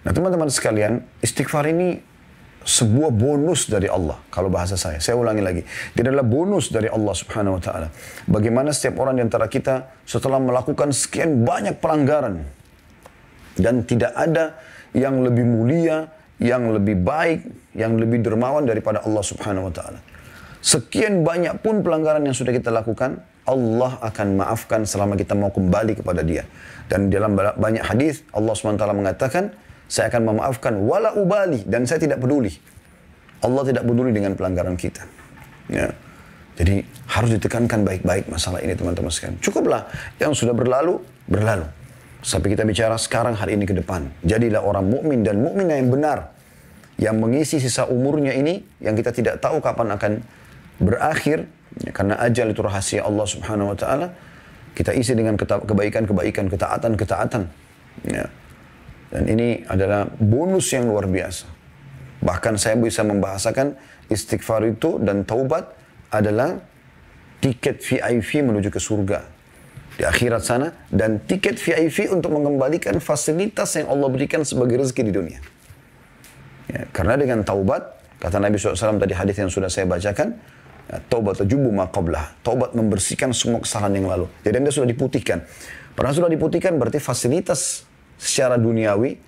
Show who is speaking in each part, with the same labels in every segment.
Speaker 1: Nah teman-teman sekalian, istighfar ini sebuah bonus dari Allah. Kalau bahasa saya ulangi lagi. Ini adalah bonus dari Allah subhanahu wa ta'ala. Bagaimana setiap orang di antara kita setelah melakukan sekian banyak pelanggaran. Dan tidak ada yang lebih mulia, yang lebih baik, yang lebih dermawan daripada Allah subhanahu wa ta'ala. Sekian banyak pun pelanggaran yang sudah kita lakukan, Allah akan maafkan selama kita mau kembali kepada Dia. Dan dalam banyak hadis Allah subhanahu wa ta'ala mengatakan, saya akan memaafkan wala ubali, dan saya tidak peduli. Allah tidak peduli dengan pelanggaran kita. Ya. Jadi harus ditekankan baik-baik masalah ini teman-teman sekalian. Cukuplah yang sudah berlalu, berlalu. Sampai kita bicara sekarang hari ini ke depan. Jadilah orang mukmin dan mukminah yang benar. Yang mengisi sisa umurnya ini, yang kita tidak tahu kapan akan berakhir. Ya, karena ajal itu rahasia Allah subhanahu wa ta'ala. Kita isi dengan kebaikan-kebaikan, ketaatan-ketaatan. Ya. Dan ini adalah bonus yang luar biasa. Bahkan saya bisa membahasakan istighfar itu dan taubat adalah tiket VIP menuju ke surga di akhirat sana, dan tiket VIP untuk mengembalikan fasilitas yang Allah berikan sebagai rezeki di dunia. Ya, karena dengan taubat, kata Nabi SAW tadi hadis yang sudah saya bacakan, taubat tajubu ma qablah. Taubat membersihkan semua kesalahan yang lalu. Jadi Anda sudah diputihkan. Pernah sudah diputihkan berarti fasilitas secara duniawi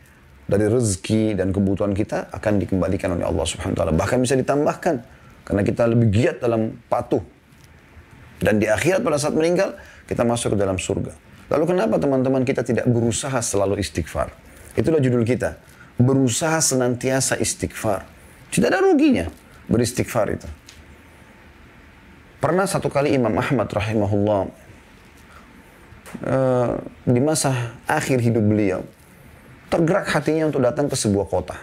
Speaker 1: dari rezeki dan kebutuhan kita akan dikembalikan oleh Allah Subhanahu wa taala. Bahkan bisa ditambahkan karena kita lebih giat dalam patuh. Dan di akhirat pada saat meninggal kita masuk ke dalam surga. Lalu kenapa teman-teman kita tidak berusaha selalu istighfar? Itulah judul kita. Berusaha senantiasa istighfar. Tidak ada ruginya beristighfar itu. Pernah satu kali Imam Ahmad rahimahullah di masa akhir hidup beliau tergerak hatinya untuk datang ke sebuah kota.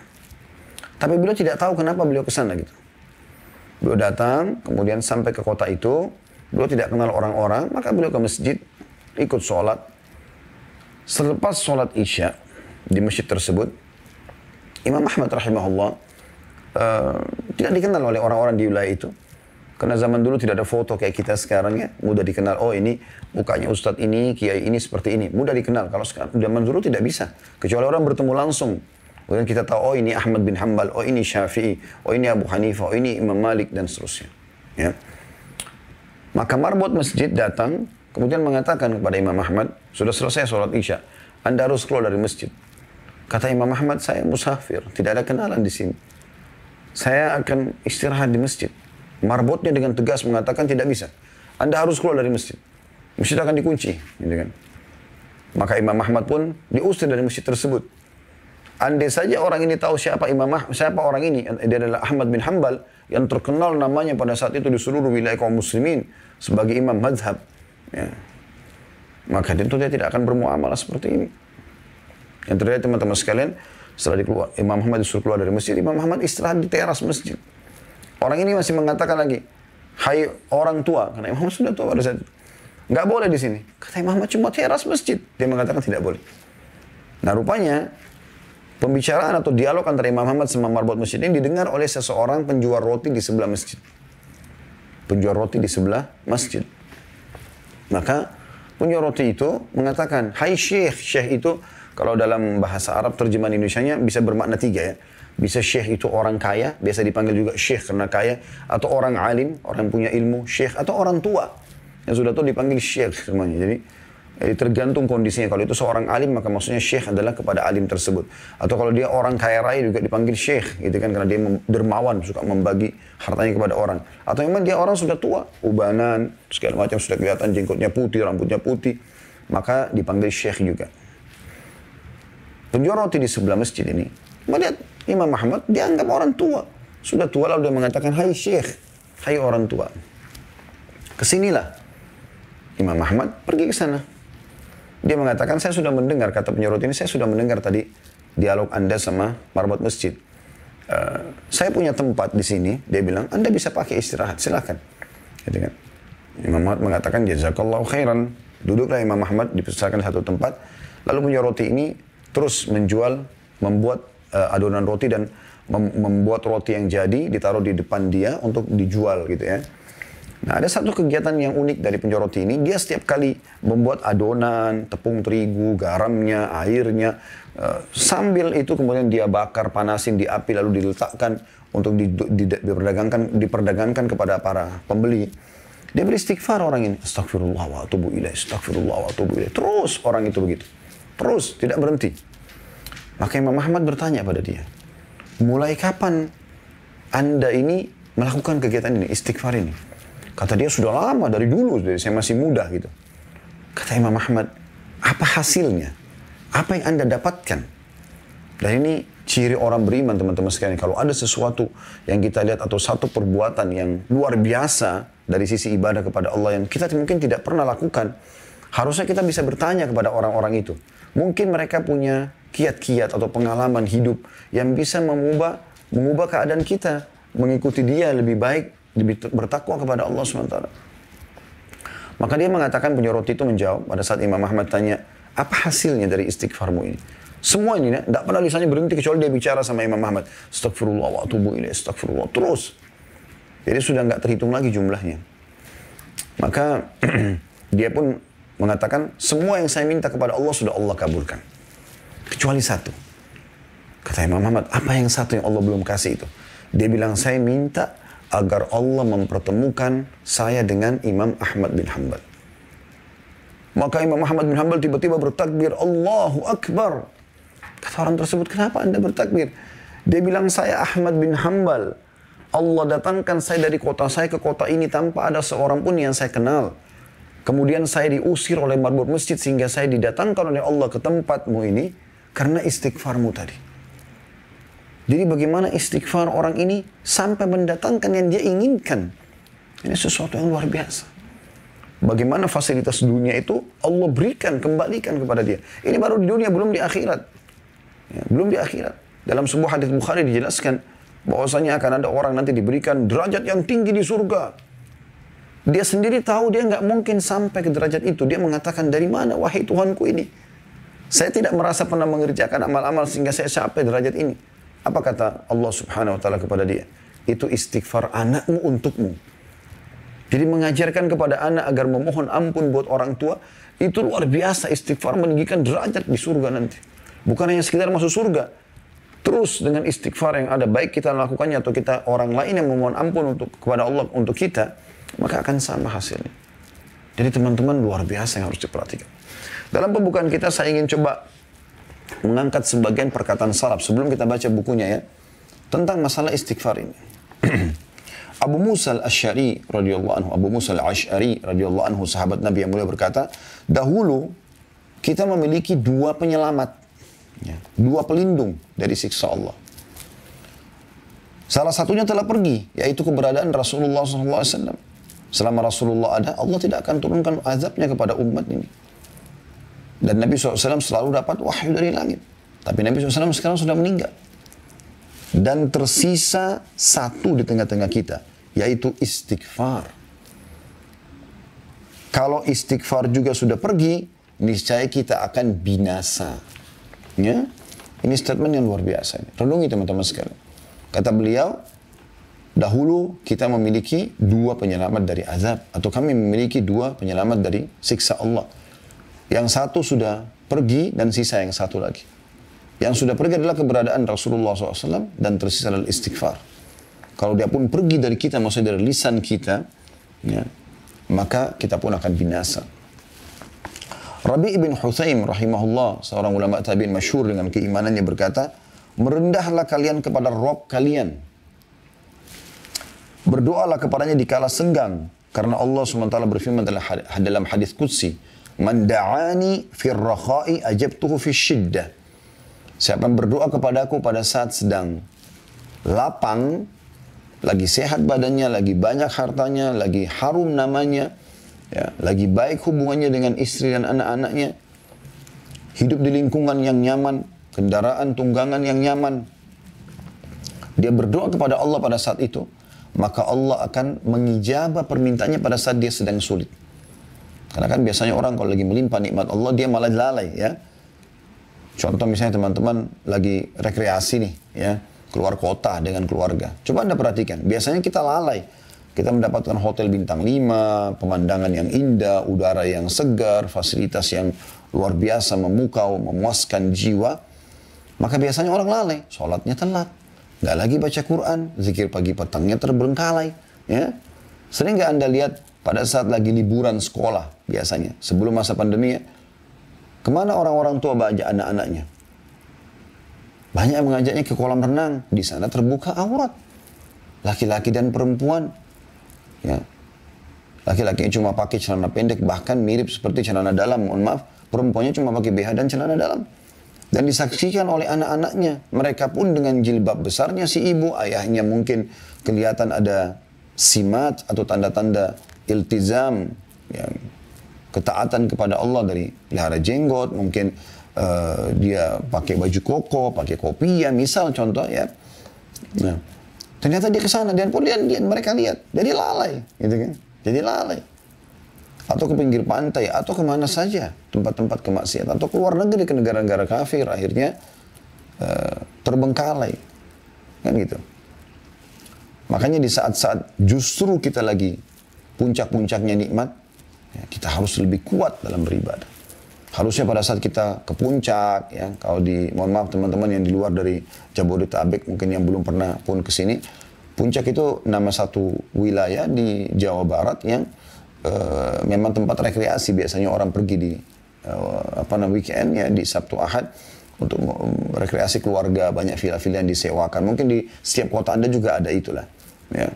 Speaker 1: Tapi beliau tidak tahu kenapa beliau ke sana gitu. Beliau datang, kemudian sampai ke kota itu, beliau tidak kenal orang-orang, maka beliau ke masjid, ikut sholat. Selepas sholat Isya di masjid tersebut, Imam Ahmad rahimahullah tidak dikenal oleh orang-orang di wilayah itu. Karena zaman dulu tidak ada foto kayak kita sekarang ya. Mudah dikenal, oh ini mukanya ustadz ini, kiai ini seperti ini. Mudah dikenal. Kalau sekarang zaman dulu tidak bisa. Kecuali orang bertemu langsung. Kemudian kita tahu, oh ini Ahmad bin Hanbal, oh ini Syafi'i, oh ini Abu Hanifah, oh ini Imam Malik, dan seterusnya. Ya. Maka marbot masjid datang, kemudian mengatakan kepada Imam Ahmad, sudah selesai sholat Isya, Anda harus keluar dari masjid. Kata Imam Ahmad, saya musafir, tidak ada kenalan di sini. Saya akan istirahat di masjid. Marbotnya dengan tegas mengatakan tidak bisa. Anda harus keluar dari masjid. Masjid akan dikunci. Gitu kan. Maka Imam Ahmad pun diusir dari masjid tersebut. Andai saja orang ini tahu siapa orang ini, dia adalah Ahmad bin Hanbal, yang terkenal namanya pada saat itu di seluruh wilayah kaum muslimin sebagai imam madhab. Ya. Maka tentu dia tidak akan bermuamalah seperti ini. Yang terjadi teman-teman sekalian, setelah Imam Ahmad disuruh keluar dari masjid, Imam Ahmad istirahat di teras masjid. Orang ini masih mengatakan lagi, hai orang tua, karena Imam Ahmad sudah tua pada saat itu. Nggak boleh di sini. Kata Imam Ahmad cuma teras masjid. Dia mengatakan tidak boleh. Nah rupanya, pembicaraan atau dialog antara Imam Ahmad sama marbot masjid ini didengar oleh seseorang penjual roti di sebelah masjid. Penjual roti di sebelah masjid. Maka penjual roti itu mengatakan, hai syekh. Syekh itu kalau dalam bahasa Arab terjemahan Indonesianya bisa bermakna tiga ya. Bisa syekh itu orang kaya, biasa dipanggil juga syekh karena kaya. Atau orang alim, orang yang punya ilmu, syekh. Atau orang tua, yang sudah tua dipanggil syekh semuanya. Jadi tergantung kondisinya. Kalau itu seorang alim, maka maksudnya syekh adalah kepada alim tersebut. Atau kalau dia orang kaya raya juga dipanggil syekh, gitu kan, karena dia dermawan, suka membagi hartanya kepada orang. Atau memang dia orang sudah tua, ubanan, segala macam sudah kelihatan jenggotnya putih, rambutnya putih, maka dipanggil syekh juga. Penjual roti di sebelah masjid ini melihat Imam Ahmad dianggap orang tua. Sudah tua lalu dia mengatakan, hai syekh, hai orang tua. Kesinilah. Imam Ahmad pergi ke sana. Dia mengatakan, saya sudah mendengar, kata penjual roti ini, saya sudah mendengar tadi dialog Anda sama marbot masjid. Saya punya tempat di sini. Dia bilang, Anda bisa pakai istirahat, silakan. Gitu kan. Imam Ahmad mengatakan, jazakallahu khairan. Duduklah Imam Ahmad, dipersahkan satu tempat. Lalu penjual roti ini terus membuat adonan roti dan membuat roti yang jadi ditaruh di depan dia untuk dijual gitu ya. Nah, ada satu kegiatan yang unik dari penjoroti ini, dia setiap kali membuat adonan, tepung terigu, garamnya, airnya, sambil itu kemudian dia bakar, panasin di api, lalu diletakkan untuk diperdagangkan kepada para pembeli. Dia beristighfar orang ini, astagfirullah wa atubu ilaih, astagfirullah wa atubu ilaih. Terus orang itu begitu. Terus, tidak berhenti. Maka Imam Ahmad bertanya pada dia, mulai kapan Anda ini melakukan kegiatan ini, istighfar ini? Kata dia, sudah lama, dari dulu, dari saya masih muda gitu. Kata Imam Ahmad, apa hasilnya? Apa yang Anda dapatkan? Dan ini ciri orang beriman, teman-teman sekalian. Kalau ada sesuatu yang kita lihat atau satu perbuatan yang luar biasa dari sisi ibadah kepada Allah yang kita mungkin tidak pernah lakukan, harusnya kita bisa bertanya kepada orang-orang itu. Mungkin mereka punya kiat-kiat atau pengalaman hidup yang bisa mengubah keadaan kita, mengikuti dia lebih baik, lebih bertakwa kepada Allah SWT. Maka dia mengatakan, penyoroti itu menjawab pada saat Imam Ahmad tanya, apa hasilnya dari istighfarmu ini? Semua ini, tidak pernah lisannya berhenti kecuali dia bicara sama Imam Ahmad. Astagfirullah wa atubu ilaih, astagfirullah. Terus. Jadi sudah nggak terhitung lagi jumlahnya. Maka dia pun mengatakan, semua yang saya minta kepada Allah sudah Allah kabulkan. Kecuali satu. Kata Imam Ahmad, apa yang satu yang Allah belum kasih itu? Dia bilang, saya minta agar Allah mempertemukan saya dengan Imam Ahmad bin Hanbal. Maka Imam Ahmad bin Hanbal tiba-tiba bertakbir, Allahu Akbar. Kata orang tersebut, kenapa Anda bertakbir? Dia bilang, saya Ahmad bin Hanbal. Allah datangkan saya dari kota saya ke kota ini tanpa ada seorang pun yang saya kenal. Kemudian saya diusir oleh marbot masjid sehingga saya didatangkan oleh Allah ke tempatmu ini karena istighfarmu tadi. Jadi bagaimana istighfar orang ini sampai mendatangkan yang dia inginkan. Ini sesuatu yang luar biasa. Bagaimana fasilitas dunia itu Allah berikan, kembalikan kepada dia. Ini baru di dunia, belum di akhirat. Ya, belum di akhirat. Dalam sebuah hadis Bukhari dijelaskan bahwasanya akan ada orang nanti diberikan derajat yang tinggi di surga. Dia sendiri tahu dia nggak mungkin sampai ke derajat itu. Dia mengatakan, dari mana wahai Tuhanku ini? Saya tidak merasa pernah mengerjakan amal-amal sehingga saya capai derajat ini. Apa kata Allah Subhanahu wa taala kepada dia? Itu istighfar anakmu untukmu. Jadi mengajarkan kepada anak agar memohon ampun buat orang tua, itu luar biasa. Istighfar meninggikan derajat di surga nanti. Bukan hanya sekedar masuk surga. Terus dengan istighfar yang ada, baik kita melakukannya atau kita orang lain yang memohon ampun kepada Allah untuk kita, maka akan sama hasilnya. Jadi teman-teman, luar biasa yang harus diperhatikan. Dalam pembukaan kita saya ingin coba mengangkat sebagian perkataan salaf sebelum kita baca bukunya ya, tentang masalah istighfar ini. Abu Musa al-Asy'ari radhiyallahu anhu, Abu Musa al-Asy'ari radhiyallahu anhu, sahabat Nabi yang mulia, berkata, dahulu kita memiliki dua penyelamat, ya, dua pelindung dari siksa Allah. Salah satunya telah pergi, yaitu keberadaan Rasulullah SAW. Selama Rasulullah ada, Allah tidak akan turunkan azabnya kepada umat ini. Dan Nabi SAW selalu dapat wahyu dari langit. Tapi Nabi SAW sekarang sudah meninggal. Dan tersisa satu di tengah-tengah kita, yaitu istighfar. Kalau istighfar juga sudah pergi, niscaya kita akan binasa. Ya? Ini statement yang luar biasa. Renungi teman-teman sekalian. Kata beliau, dahulu kita memiliki dua penyelamat dari azab. Atau kami memiliki dua penyelamat dari siksa Allah. Yang satu sudah pergi dan sisa yang satu lagi. Yang sudah pergi adalah keberadaan Rasulullah SAW dan tersisa adalah istighfar. Kalau dia pun pergi dari kita, maksudnya dari lisan kita, ya, maka kita pun akan binasa. Rabi' ibn Huthaim rahimahullah, seorang ulama tabi'in masyhur dengan keimanannya, berkata, merendahlah kalian kepada Rabb kalian. Berdoalah kepadanya di kala senggang. Karena Allah SWT berfirman dalam hadis Qudsi, Man da'ani fir rakha'i ajabtuhu fis syiddah. Siapa yang berdoa kepadaku pada saat sedang lapang, lagi sehat badannya, lagi banyak hartanya, lagi harum namanya, ya, lagi baik hubungannya dengan istri dan anak-anaknya, hidup di lingkungan yang nyaman, kendaraan tunggangan yang nyaman, dia berdoa kepada Allah pada saat itu, maka Allah akan mengijabah permintaannya pada saat dia sedang sulit. Karena kan biasanya orang kalau lagi melimpah nikmat Allah, dia malah lalai ya. Contoh misalnya teman-teman lagi rekreasi nih ya, keluar kota dengan keluarga. Coba Anda perhatikan, biasanya kita lalai. Kita mendapatkan hotel bintang 5, pemandangan yang indah, udara yang segar, fasilitas yang luar biasa, memukau, memuaskan jiwa. Maka biasanya orang lalai, sholatnya telat. Nggak lagi baca Quran, zikir pagi petangnya terbengkalai. Ya. Sering nggak Anda lihat pada saat lagi liburan sekolah biasanya, sebelum masa pandemi ya, kemana orang-orang tua bawa anak-anaknya? Banyak yang mengajaknya ke kolam renang, di sana terbuka aurat. Laki-laki dan perempuan. Ya. Laki-laki cuma pakai celana pendek, bahkan mirip seperti celana dalam, mohon maaf. Perempuannya cuma pakai BH dan celana dalam. Dan disaksikan oleh anak-anaknya. Mereka pun dengan jilbab besarnya si ibu, ayahnya mungkin kelihatan ada simat atau tanda-tanda iltizam, ya, ketaatan kepada Allah dari pelihara jenggot, mungkin dia pakai baju koko, pakai kopiah, misal contoh ya. Nah, ternyata dia ke sana dan pun mereka lihat, jadi lalai, gitu kan? Jadi lalai. Atau ke pinggir pantai, atau kemana saja, tempat-tempat kemaksiatan, atau keluar negeri ke negara-negara kafir, akhirnya terbengkalai, kan gitu. Makanya di saat-saat justru kita lagi puncak-puncaknya nikmat, ya, kita harus lebih kuat dalam beribadah. Harusnya pada saat kita ke puncak, ya, kalau mohon maaf teman-teman yang di luar dari Jabodetabek, mungkin yang belum pernah pun ke sini, puncak itu nama satu wilayah di Jawa Barat yang memang tempat rekreasi. Biasanya orang pergi di weekend ya, di Sabtu Ahad untuk rekreasi keluarga, banyak villa-villa yang disewakan. Mungkin di setiap kota Anda juga ada itulah. Ya.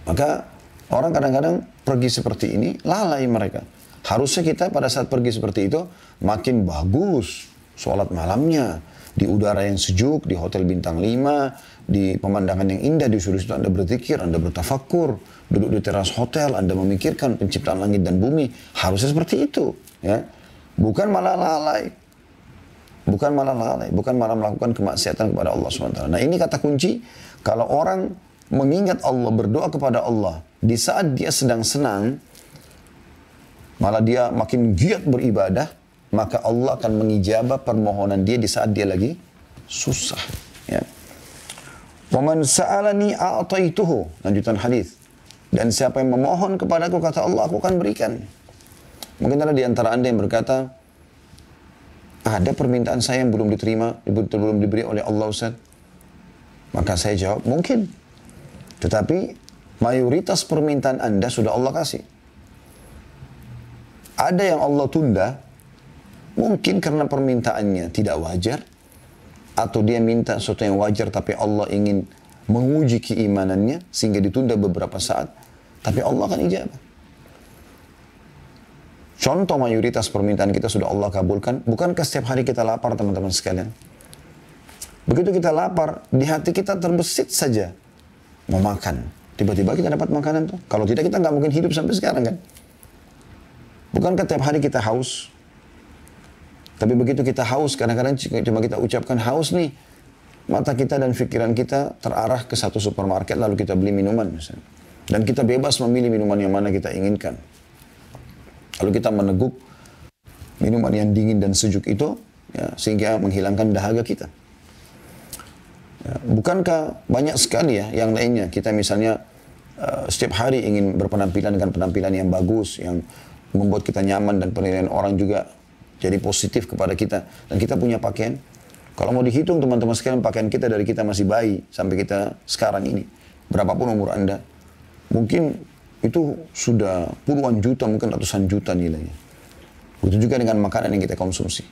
Speaker 1: Maka orang kadang-kadang pergi seperti ini, lalai mereka. Harusnya kita pada saat pergi seperti itu makin bagus sholat malamnya, di udara yang sejuk, di hotel bintang 5, di pemandangan yang indah, di situ Anda berzikir, Anda bertafakur, duduk di teras hotel, Anda memikirkan penciptaan langit dan bumi. Harusnya seperti itu, ya. Bukan malah lalai. Bukan malah melakukan kemaksiatan kepada Allah SWT. Nah, ini kata kunci, kalau orang mengingat Allah, berdoa kepada Allah, di saat dia sedang senang, malah dia makin giat beribadah, maka Allah akan mengijabah permohonan dia di saat dia lagi susah. Ya. وَمَنْ سَأَلَنِي أَعْطَيْتُهُ. Lanjutan hadis. Dan siapa yang memohon kepadaku, kata Allah, aku akan berikan. Mungkin ada di antara Anda yang berkata, ada permintaan saya yang belum diterima, belum diberi oleh Allah, Ustaz. Maka saya jawab, mungkin. Tetapi mayoritas permintaan Anda sudah Allah kasih. Ada yang Allah tunda, mungkin karena permintaannya tidak wajar, atau dia minta sesuatu yang wajar tapi Allah ingin menguji keimanannya sehingga ditunda beberapa saat, tapi Allah akan ijabah. Contoh mayoritas permintaan kita sudah Allah kabulkan. Bukankah setiap hari kita lapar, teman-teman sekalian? Begitu kita lapar, di hati kita terbesit saja mau makan. Tiba-tiba kita dapat makanan tuh. Kalau tidak, kita nggak mungkin hidup sampai sekarang kan? Bukankah tiap hari kita haus? Tapi begitu kita haus, kadang-kadang cuma kita ucapkan haus nih, mata kita dan pikiran kita terarah ke satu supermarket, lalu kita beli minuman misalnya. Dan kita bebas memilih minuman yang mana kita inginkan. Lalu kita meneguk minuman yang dingin dan sejuk itu, ya, sehingga menghilangkan dahaga kita. Ya, bukankah banyak sekali ya yang lainnya, kita misalnya setiap hari ingin berpenampilan dengan penampilan yang bagus, yang membuat kita nyaman dan penilaian orang juga jadi positif kepada kita. Dan kita punya pakaian. Kalau mau dihitung teman-teman sekalian, pakaian kita dari kita masih bayi sampai kita sekarang ini. Berapapun umur Anda. Mungkin itu sudah puluhan juta, mungkin ratusan juta nilainya. Begitu juga dengan makanan yang kita konsumsi.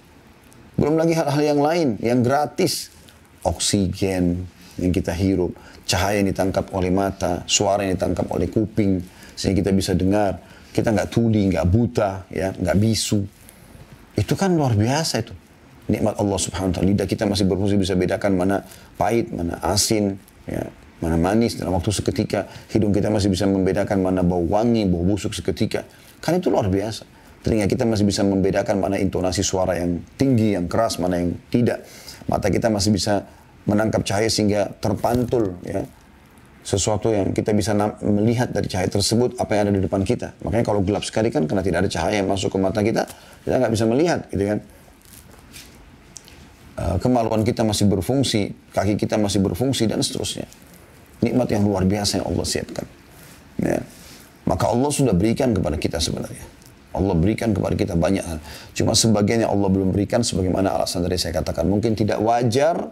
Speaker 1: Belum lagi hal-hal yang lain, yang gratis. Oksigen yang kita hirup. Cahaya yang ditangkap oleh mata. Suara yang ditangkap oleh kuping. Sehingga kita bisa dengar. Kita nggak tuli, nggak buta, ya, nggak bisu. Itu kan luar biasa itu. Nikmat Allah Subhanahu wa ta'ala. Lidah kita masih berfungsi, bisa bedakan mana pahit, mana asin, ya, mana manis dalam waktu seketika. Hidung kita masih bisa membedakan mana bau wangi, bau busuk seketika. Kan itu luar biasa. Telinga kita masih bisa membedakan mana intonasi suara yang tinggi, yang keras, mana yang tidak. Mata kita masih bisa menangkap cahaya sehingga terpantul, ya, sesuatu yang kita bisa melihat dari cahaya tersebut apa yang ada di depan kita. Makanya kalau gelap sekali kan karena tidak ada cahaya yang masuk ke mata kita nggak bisa melihat, gitu kan. Kemaluan kita masih berfungsi, kaki kita masih berfungsi dan seterusnya. nikmat yang luar biasa yang Allah siapkan. Ya. Maka Allah sudah berikan kepada kita sebenarnya. Allah berikan kepada kita banyak hal. Cuma sebagian yang Allah belum berikan sebagaimana alasan tadi saya katakan. Mungkin tidak wajar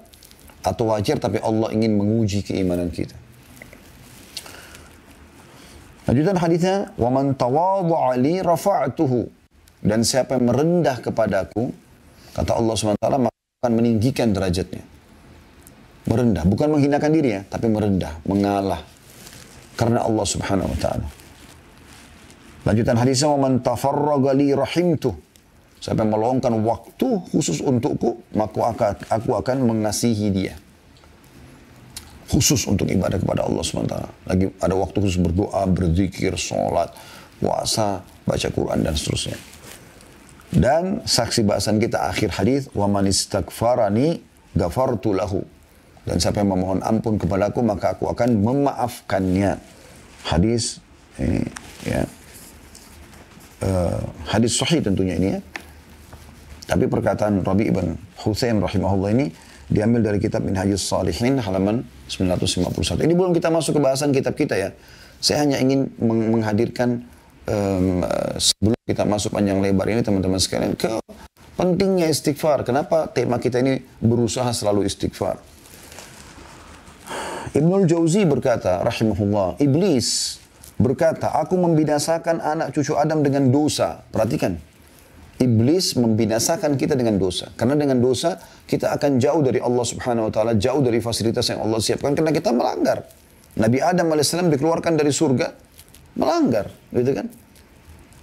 Speaker 1: atau wajar tapi Allah ingin menguji keimanan kita. Lanjutan hadisnya, "Wa man tawadha'a li rafa'tuhu." Dan siapa yang merendah kepadaku, kata Allah SWT, maka akan meninggikan derajatnya. Merendah, bukan menghinakan diri ya, tapi merendah, mengalah. Karena Allah Subhanahu wa taala. Lanjutan hadisnya, "Wa man tafarraga li rahimtuh." Siapa yang meluangkan waktu khusus untukku, maka aku akan mengasihi dia. Khusus untuk ibadah kepada Allah SWT. Lagi ada waktu khusus berdoa, berzikir, sholat, puasa, baca Quran dan seterusnya. Dan saksi bahasan kita akhir hadis, "Wa man istaghfarani ghafartu lahu." Dan siapa yang memohon ampun kepadaku, maka aku akan memaafkannya. Hadis ini ya. Hadis sahih tentunya ini ya. Tapi perkataan Rabi' ibn Husain rahimahullah ini diambil dari kitab Minhajus Shalihin halaman 951. Ini belum kita masuk ke bahasan kitab kita ya. Saya hanya ingin menghadirkan sebelum kita masuk panjang lebar ini teman-teman sekalian ke pentingnya istighfar. Kenapa tema kita ini berusaha selalu istighfar. Ibnul Jauzi berkata rahimahullah, iblis berkata, "Aku membinasakan anak cucu Adam dengan dosa." Perhatikan. Iblis membinasakan kita dengan dosa. Karena dengan dosa, kita akan jauh dari Allah Subhanahu wa taala, jauh dari fasilitas yang Allah siapkan karena kita melanggar. Nabi Adam alaihissalam dikeluarkan dari surga, melanggar, gitu kan?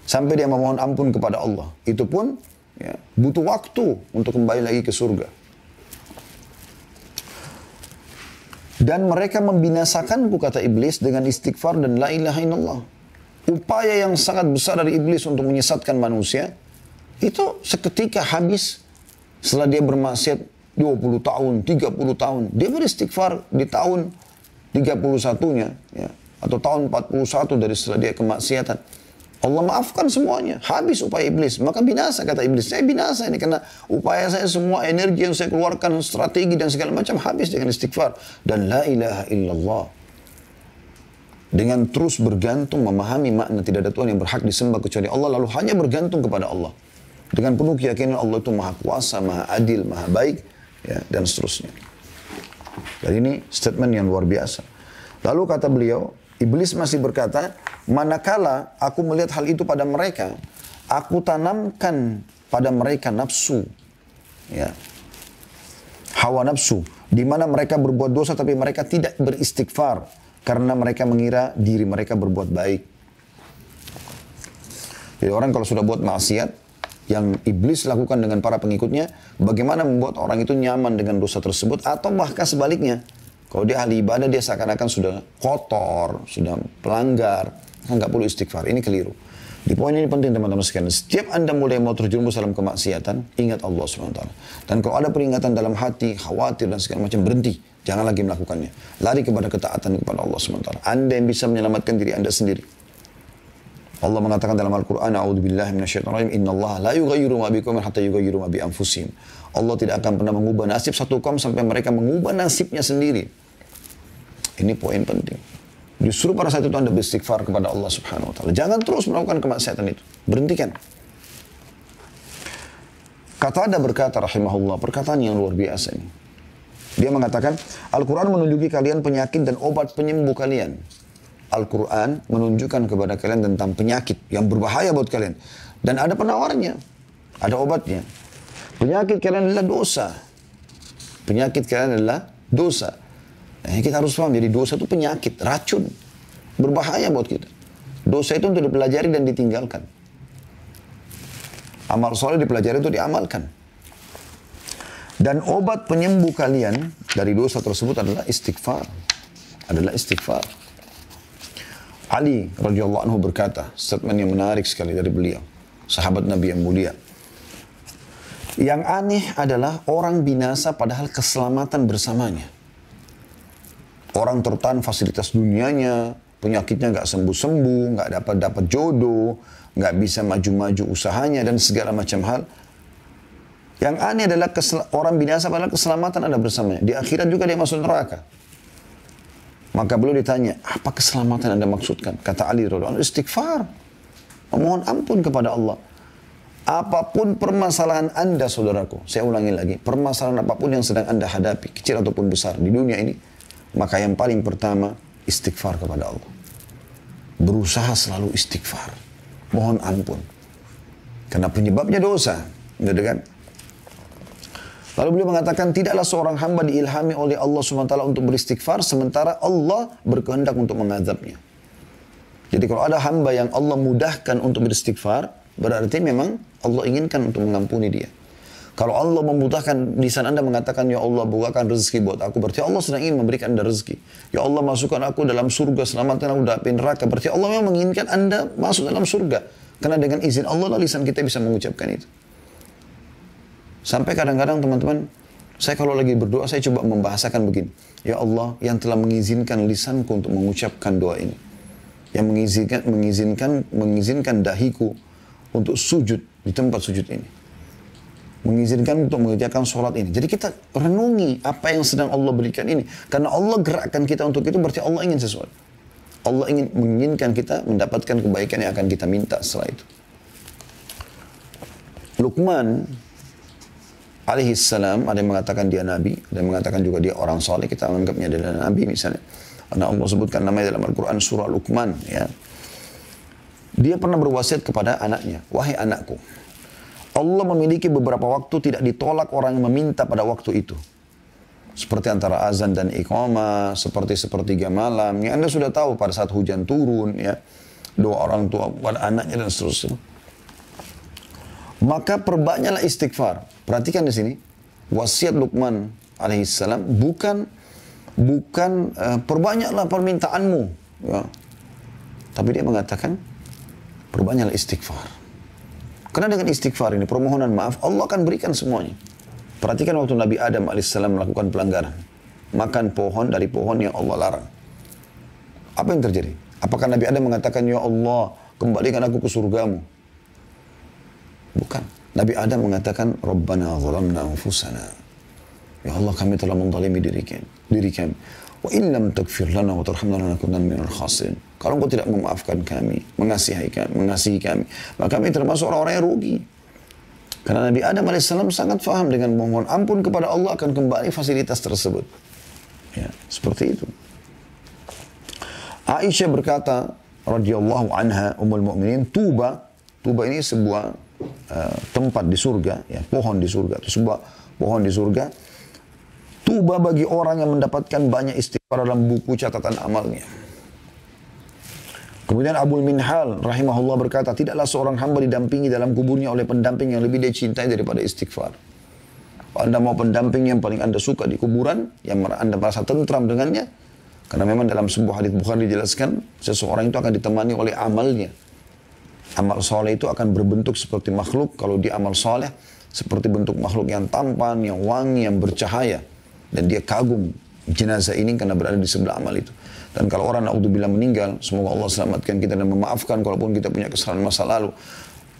Speaker 1: Sampai dia memohon ampun kepada Allah. Itu pun ya, butuh waktu untuk kembali lagi ke surga. Dan mereka membinasakanku, kata iblis, dengan istighfar dan la ilaha illallah. Upaya yang sangat besar dari iblis untuk menyesatkan manusia, itu seketika habis setelah dia bermaksiat 20 tahun, 30 tahun. Dia beristighfar di tahun 31-nya, ya, atau tahun 41 dari setelah dia kemaksiatan. Allah maafkan semuanya. Habis upaya iblis. Maka binasa, kata iblis. Saya binasa ini karena upaya saya, semua energi yang saya keluarkan, strategi dan segala macam habis dengan istighfar. Dan la ilaha illallah. Dengan terus bergantung, memahami makna tidak ada Tuhan yang berhak disembah kecuali Allah. Lalu hanya bergantung kepada Allah. Dengan penuh keyakinan Allah itu maha kuasa, maha adil, maha baik. Ya, dan seterusnya. Jadi ini statement yang luar biasa. Lalu kata beliau, iblis masih berkata, manakala aku melihat hal itu pada mereka, aku tanamkan pada mereka nafsu, ya, hawa nafsu, di mana mereka berbuat dosa tapi mereka tidak beristighfar karena mereka mengira diri mereka berbuat baik. Jadi orang kalau sudah buat maksiat yang iblis lakukan dengan para pengikutnya, bagaimana membuat orang itu nyaman dengan dosa tersebut, atau bahkan sebaliknya. Kalau dia ahli ibadah, dia seakan-akan sudah kotor, sudah pelanggar, nggak perlu istighfar. Ini keliru. Di poin ini penting teman-teman sekalian. Setiap Anda mulai mau terjerumus dalam kemaksiatan, ingat Allah SWT. Dan kalau ada peringatan dalam hati, khawatir dan segala macam, berhenti. Jangan lagi melakukannya. Lari kepada ketaatan kepada Allah SWT. Anda yang bisa menyelamatkan diri Anda sendiri. Allah mengatakan dalam Al-Quran, "A'udzubillahi minasyaitonirrajim, innallaha la yughayyiru ma biqaumin hatta yughayyiru ma bi anfusihim." Allah tidak akan pernah mengubah nasib satu kaum sampai mereka mengubah nasibnya sendiri. Ini poin penting. Justru pada saat itu Anda beristighfar kepada Allah Subhanahu wa taala. Jangan terus melakukan kemaksiatan itu. Berhentikan. Qatadah berkata rahimahullah, perkataan yang luar biasa ini. Dia mengatakan, Al-Quran menunjuki kalian penyakit dan obat penyembuh kalian. Al-Quran menunjukkan kepada kalian tentang penyakit yang berbahaya buat kalian. Dan ada penawarnya. Ada obatnya. Penyakit kalian adalah dosa. Penyakit kalian adalah dosa. Nah, kita harus paham, jadi dosa itu penyakit, racun. Berbahaya buat kita. Dosa itu untuk dipelajari dan ditinggalkan. Amal soleh dipelajari itu diamalkan. Dan obat penyembuh kalian dari dosa tersebut adalah istighfar. Adalah istighfar. Ali radhiyallahu anhu berkata, statement yang menarik sekali dari beliau. Sahabat Nabi yang mulia. Yang aneh adalah orang binasa padahal keselamatan bersamanya. Orang tertahan fasilitas dunianya, penyakitnya nggak sembuh-sembuh, nggak dapat jodoh, nggak bisa maju-maju usahanya dan segala macam hal. Yang aneh adalah orang binasa padahal keselamatan ada bersamanya. Di akhirat juga dia masuk neraka. Maka beliau ditanya, apa keselamatan Anda maksudkan? Kata Ali radhiyallahu anhu, istighfar. Memohon ampun kepada Allah. Apapun permasalahan Anda, saudaraku, saya ulangi lagi, permasalahan apapun yang sedang Anda hadapi, kecil ataupun besar di dunia ini, maka yang paling pertama, istighfar kepada Allah. Berusaha selalu istighfar. Mohon ampun. Karena penyebabnya dosa. Gitu kan? Lalu beliau mengatakan, tidaklah seorang hamba diilhami oleh Allah SWT untuk beristighfar, sementara Allah berkehendak untuk mengazabnya. Jadi kalau ada hamba yang Allah mudahkan untuk beristighfar, berarti memang Allah inginkan untuk mengampuni dia. Kalau Allah memudahkan, lisan Anda mengatakan, ya Allah bukakan rezeki buat aku, berarti Allah sedang ingin memberikan Anda rezeki. Ya Allah masukkan aku dalam surga, selamatkan aku dari neraka, berarti Allah memang menginginkan Anda masuk dalam surga. Karena dengan izin Allah lah lisan kita bisa mengucapkan itu. Sampai kadang-kadang teman-teman, saya kalau lagi berdoa, saya coba membahasakan begini. Ya Allah yang telah mengizinkan lisanku untuk mengucapkan doa ini. Yang mengizinkan dahiku untuk sujud di tempat sujud ini. Mengizinkan untuk mengerjakan sholat ini. Jadi kita renungi apa yang sedang Allah berikan ini. Karena Allah gerakkan kita untuk itu, berarti Allah ingin sesuatu. Allah menginginkan kita mendapatkan kebaikan yang akan kita minta setelah itu. Luqman alaihissalam, ada yang mengatakan dia nabi, ada yang mengatakan juga dia orang soleh, kita menganggapnya adalah nabi misalnya. Karena Allah sebutkan namanya dalam Al-Quran surah Luqman. Ya. Dia pernah berwasiat kepada anaknya, wahai anakku, Allah memiliki beberapa waktu tidak ditolak orang yang meminta pada waktu itu. Seperti antara azan dan iqamah, seperti sepertiga malam, yang Anda sudah tahu pada saat hujan turun, ya, doa orang tua pada anaknya dan seterusnya. Maka perbanyaklah istighfar. Perhatikan di sini, wasiat Luqman alaihissalam bukan perbanyaklah permintaanmu, ya. Tapi dia mengatakan perbanyaklah istighfar. Karena dengan istighfar ini, permohonan maaf, Allah akan berikan semuanya. Perhatikan waktu Nabi Adam alaihissalam melakukan pelanggaran, makan pohon dari pohon yang Allah larang. Apa yang terjadi? Apakah Nabi Adam mengatakan, ya Allah, kembalikan aku ke surgamu? Bukan. Nabi Adam mengatakan, Rabbana zalamna anfusana. Ya Allah, kami telah menzalimi diri kami. Wa in lam taghfir lana wa tarhamna lanakunanna minal khasirin. Kalau engkau tidak memaafkan kami, mengasihi kami, maka kami termasuk orang-orang yang rugi. Karena Nabi Adam alaihissalam sangat faham dengan memohon ampun kepada Allah akan kembali fasilitas tersebut. Ya, seperti itu. Aisyah berkata, radhiyallahu anha, ummul mukminin, Tuba ini sebuah tempat di surga, ya, pohon di surga, itu sebuah pohon di surga. Tuba bagi orang yang mendapatkan banyak istighfar dalam buku catatan amalnya. Kemudian Abul Minhal rahimahullah berkata, tidaklah seorang hamba didampingi dalam kuburnya oleh pendamping yang lebih dia cintai daripada istighfar. Kalau Anda mau pendamping yang paling Anda suka di kuburan, yang Anda merasa tentram dengannya, karena memang dalam sebuah hadits Bukhari dijelaskan, seseorang itu akan ditemani oleh amalnya. Amal soleh itu akan berbentuk seperti makhluk, kalau dia amal soleh, seperti bentuk makhluk yang tampan, yang wangi, yang bercahaya. Dan dia kagum jenazah ini karena berada di sebelah amal itu. Dan kalau orang naudzubillah meninggal, semoga Allah selamatkan kita dan memaafkan kalaupun kita punya kesalahan masa lalu.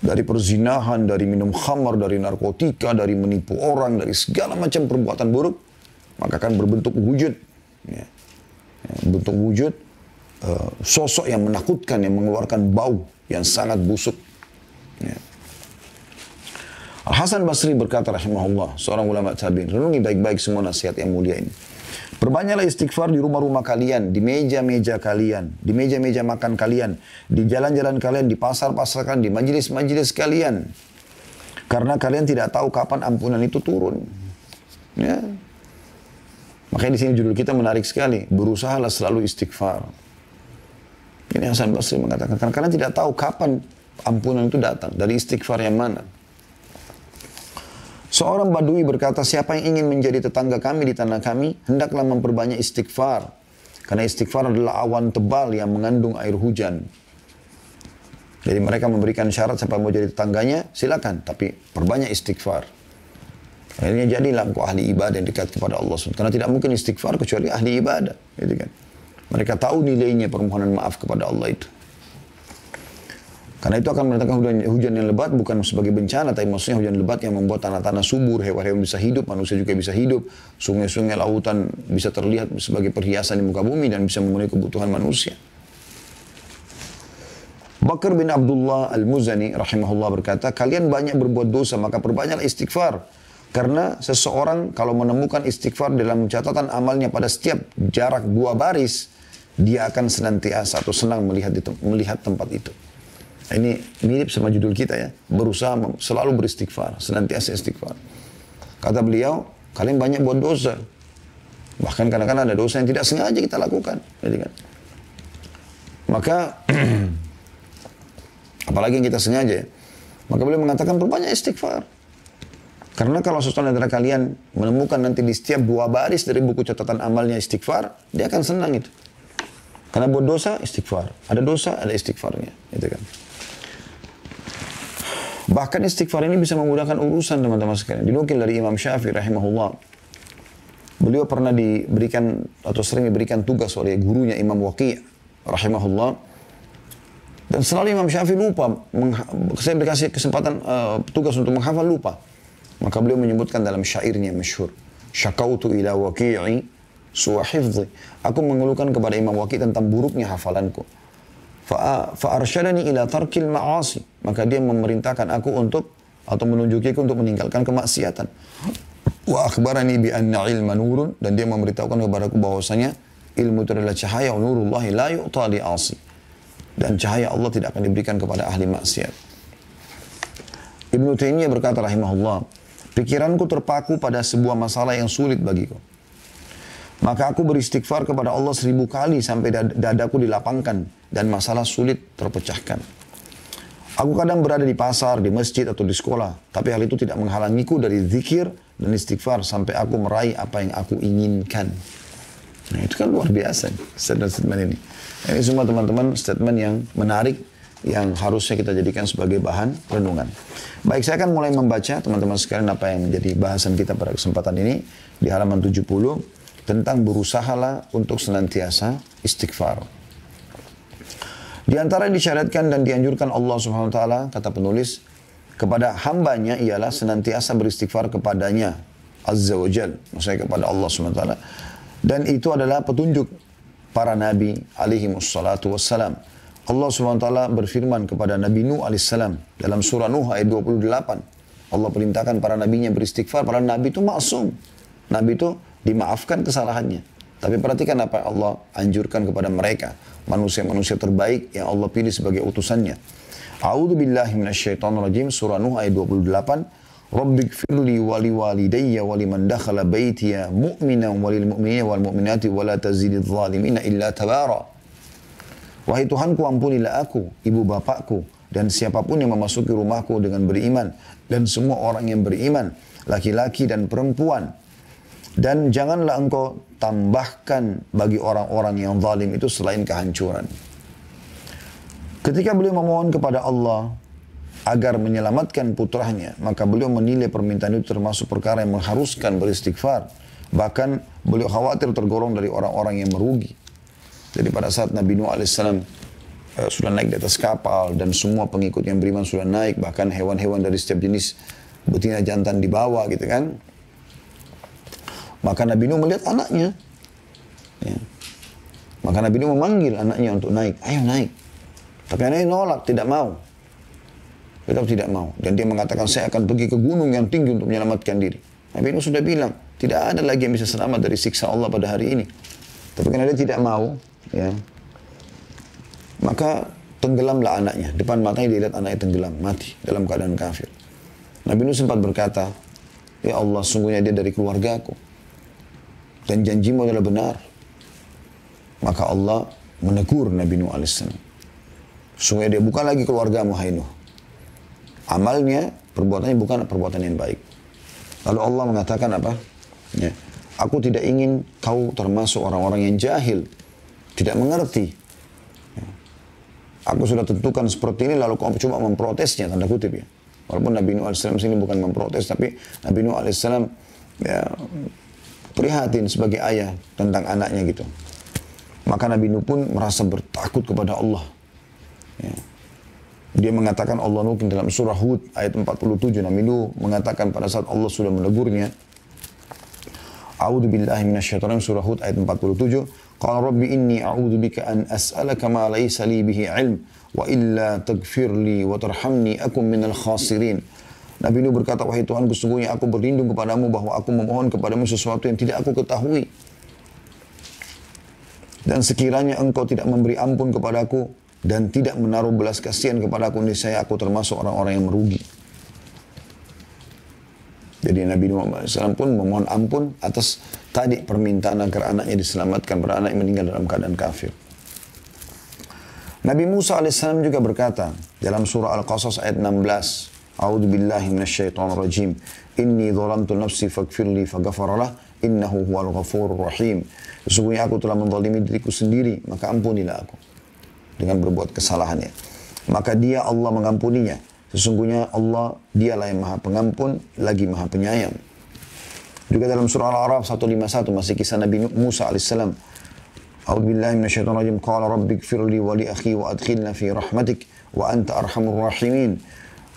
Speaker 1: Dari perzinahan, dari minum khamar, dari narkotika, dari menipu orang, dari segala macam perbuatan buruk, maka akan berbentuk wujud. Ya. Bentuk wujud, sosok yang menakutkan, yang mengeluarkan bau yang sangat busuk. Ya. Al-Hasan Basri berkata rahimahullah, seorang ulama tabi'in, renungi baik-baik semua nasihat yang mulia ini. Perbanyaklah istighfar di rumah-rumah kalian, di meja-meja kalian, di meja-meja makan kalian, di jalan-jalan kalian, di pasar-pasar kalian, di majelis-majelis kalian. Karena kalian tidak tahu kapan ampunan itu turun. Ya. Makanya di sini judul kita menarik sekali, berusahalah selalu istighfar. Ini Hasan Basri mengatakan, karena kalian tidak tahu kapan ampunan itu datang, dari istighfar yang mana. Seorang Badui berkata, siapa yang ingin menjadi tetangga kami di tanah kami, hendaklah memperbanyak istighfar. Karena istighfar adalah awan tebal yang mengandung air hujan. Jadi mereka memberikan syarat siapa mau jadi tetangganya, silakan. Tapi perbanyak istighfar. Akhirnya jadilah engkau ahli ibadah yang dekat kepada Allah. Karena tidak mungkin istighfar kecuali ahli ibadah. Gitu kan. Mereka tahu nilainya permohonan maaf kepada Allah itu. Karena itu akan mendatangkan hujan yang lebat bukan sebagai bencana, tapi maksudnya hujan lebat yang membuat tanah-tanah subur, hewan-hewan bisa hidup, manusia juga bisa hidup, sungai-sungai, lautan bisa terlihat sebagai perhiasan di muka bumi dan bisa memenuhi kebutuhan manusia. Bakar bin Abdullah Al-Muzani rahimahullah berkata, kalian banyak berbuat dosa, maka perbanyaklah istighfar. Karena seseorang kalau menemukan istighfar dalam catatan amalnya pada setiap jarak 2 baris, dia akan senantiasa atau senang melihat tempat itu. Ini mirip sama judul kita ya. Berusaha selalu beristighfar. Senantiasa istighfar. Kata beliau, kalian banyak buat dosa. Bahkan kadang-kadang ada dosa yang tidak sengaja kita lakukan. Jadi kan. Maka, apalagi yang kita sengaja ya. Maka beliau mengatakan, perbanyak istighfar. Karena kalau seseorang antara kalian menemukan nanti di setiap 2 baris dari buku catatan amalnya istighfar, dia akan senang itu. Karena buat dosa, istighfar. Ada dosa, ada istighfarnya. Gitu kan. Bahkan istighfar ini bisa memudahkan urusan teman-teman sekalian. Dinukil dari Imam Syafi'i rahimahullah. Beliau pernah diberikan atau sering diberikan tugas oleh gurunya Imam Waqi' rahimahullah. Dan selalu Imam Syafi'i lupa. Saya dikasih kesempatan tugas untuk menghafal lupa. Maka beliau menyebutkan dalam syairnya masyhur. Syakautu ila waqi'i su'a hifdhi. Aku mengeluhkan kepada Imam Waqi' tentang buruknya hafalanku. Fa'arsyadani ila tarkil ma'asi. Maka dia memerintahkan aku untuk, atau menunjukiku untuk meninggalkan kemaksiatan. Wa akhbarani bi anna ilma nurun. Dan dia memberitahukan kepadaku bahwasanya ilmu itu adalah cahaya. Nurullahi la yu'ta li'asi. Dan cahaya Allah tidak akan diberikan kepada ahli maksiat. Ibnu Taimiyah berkata rahimahullah, pikiranku terpaku pada sebuah masalah yang sulit bagiku. Maka aku beristighfar kepada Allah 1000 kali sampai dadaku dilapangkan dan masalah sulit terpecahkan. Aku kadang berada di pasar, di masjid atau di sekolah, tapi hal itu tidak menghalangiku dari zikir dan istighfar sampai aku meraih apa yang aku inginkan. Nah, itu kan luar biasa statement ini. Ini semua teman-teman statement yang menarik yang harusnya kita jadikan sebagai bahan renungan. Baik, saya akan mulai membaca teman-teman sekalian apa yang menjadi bahasan kita pada kesempatan ini di halaman 70 tentang berusahalah untuk senantiasa istighfar. Di antara yang disyariatkan dan dianjurkan Allah Subhanahu wa taala, kata penulis, kepada hambanya ialah senantiasa beristighfar kepadanya Azza wa Jal, maksudnya kepada Allah Subhanahu wa taala. Dan itu adalah petunjuk para nabi alaihi wassalatu wassalam. Allah SWT berfirman kepada Nabi Nuh AS dalam surah Nuh ayat 28. Allah perintahkan para nabinya beristighfar. Para nabi itu maksum. Nabi itu dimaafkan kesalahannya. Tapi perhatikan apa Allah anjurkan kepada mereka. Manusia-manusia terbaik yang Allah pilih sebagai utusannya. A'udzu billahi minasyaitonir rajim, surah Nuh ayat 28. Rabbighfirli wa liwalidayya wa liman dakhala baitiya mu'minan walil mu'minina wal mu'minati wa la tazididz zalimina illa tabara. Wahai Tuhanku, ampunilah aku, ibu bapakku, dan siapapun yang memasuki rumahku dengan beriman, dan semua orang yang beriman, laki-laki dan perempuan. Dan janganlah engkau tambahkan bagi orang-orang yang zalim itu selain kehancuran. Ketika beliau memohon kepada Allah agar menyelamatkan putranya, maka beliau menilai permintaan itu termasuk perkara yang mengharuskan beristighfar. Bahkan beliau khawatir tergolong dari orang-orang yang merugi. Jadi pada saat Nabi Nuh AS sudah naik di atas kapal dan semua pengikut yang beriman sudah naik, bahkan hewan-hewan dari setiap jenis betina jantan dibawa gitu kan. Maka Nabi Nuh melihat anaknya. Ya. Maka Nabi Nuh memanggil anaknya untuk naik. Ayo naik. Tapi anaknya nolak, tidak mau. Tetap tidak mau. Dan dia mengatakan, saya akan pergi ke gunung yang tinggi untuk menyelamatkan diri. Nabi Nuh sudah bilang, tidak ada lagi yang bisa selamat dari siksa Allah pada hari ini. Tapi karena dia tidak mau, ya, maka tenggelamlah anaknya. Depan matanya dia lihat anaknya tenggelam, mati dalam keadaan kafir. Nabi Nuh sempat berkata, ya Allah, sungguhnya dia dari keluargaku. Dan janjimu adalah benar. Maka Allah menegur Nabi Nuh AS. Sungguhnya dia bukan lagi keluargamu, hai Nuh. Amalnya, perbuatannya bukan perbuatan yang baik. Lalu Allah mengatakan apa? Ya, aku tidak ingin kau termasuk orang-orang yang jahil. Tidak mengerti. Ya. Aku sudah tentukan seperti ini, lalu kau coba memprotesnya, tanda kutip ya. Walaupun Nabi Nuh AS sini bukan memprotes, tapi Nabi Nuh AS ya, prihatin sebagai ayah tentang anaknya gitu. Maka Nabi Nuh pun merasa bertakut kepada Allah. Ya. Dia mengatakan Allah Nuh dalam surah Hud ayat 47. Nabi Nuh mengatakan pada saat Allah sudah menegurnya. A'udzu billahi minasyaitonir surah Hud ayat 47. Qala rabbi inni a'udzu bika an as'alaka ma laysa li bihi 'ilm wa illa taghfir li wa tarhamni akum minal khasirin. Nabi Nuh berkata, wahai Tuhan, sesungguhnya aku berlindung kepadamu bahwa aku memohon kepadamu sesuatu yang tidak aku ketahui. Dan sekiranya engkau tidak memberi ampun kepadaku dan tidak menaruh belas kasihan kepadaku, niscaya aku termasuk orang-orang yang merugi. Jadi Nabi Muhammad SAW pun memohon ampun atas tadi permintaan agar anaknya diselamatkan, pada anak yang meninggal dalam keadaan kafir. Nabi Musa AS juga berkata dalam surah Al-Qasas ayat 16, A'udzu billahi minasyaitonir rajim. Inni dzalamtu nafsi faghfirli faghfaralah innahu huwal ghafurur rahim. Sesungguhnya aku telah menzalimi diriku sendiri, maka ampunilah aku dengan berbuat kesalahannya. Maka dia Allah mengampuninya. Sesungguhnya Allah dialah yang maha pengampun lagi maha penyayang. Juga dalam surah Al-A'raf 151 masih kisah Nabi Musa alaihissalam. A'udzubillahi minasyaitonir rajim. Qala rabbighfirli wa li akhi wa adkhilna fi rahmatik wa anta arhamur rahimin.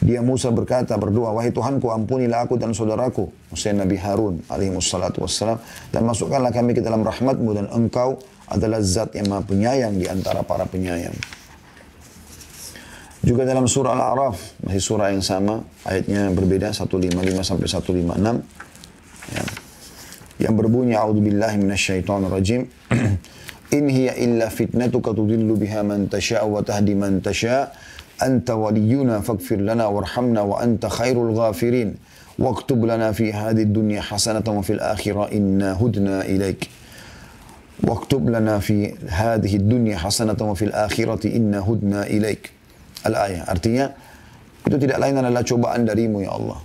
Speaker 1: Dia Musa berkata, berdoa, wahai Tuhanku, ampunilah aku dan saudaraku, maksudnya Nabi Harun alaihi wassalatu wassalam, dan masukkanlah kami ke dalam rahmatmu, dan engkau adalah zat yang maha penyayang di antara para penyayang. Juga dalam surah Al-A'raf, masih surah yang sama, ayatnya berbeda, 155 sampai 156. Ya. Yang berbunyi, A'udzubillahi minasyaitonirrajim. In hiya illa fitnatuka tudillu biha man tasha' wa tahdi man tasha'. Anta waliyuna faghfir lana warhamna wa anta khairul ghafirin. Waktub lana fi hadhihi dunya hasanatan wa fil akhirah inna hudna ilaik. Waktub lana fi hadhihi dunya hasanatan wa fil akhirati inna hudna ilaik. Al-ayah, artinya itu tidak lain adalah cobaan darimu ya Allah.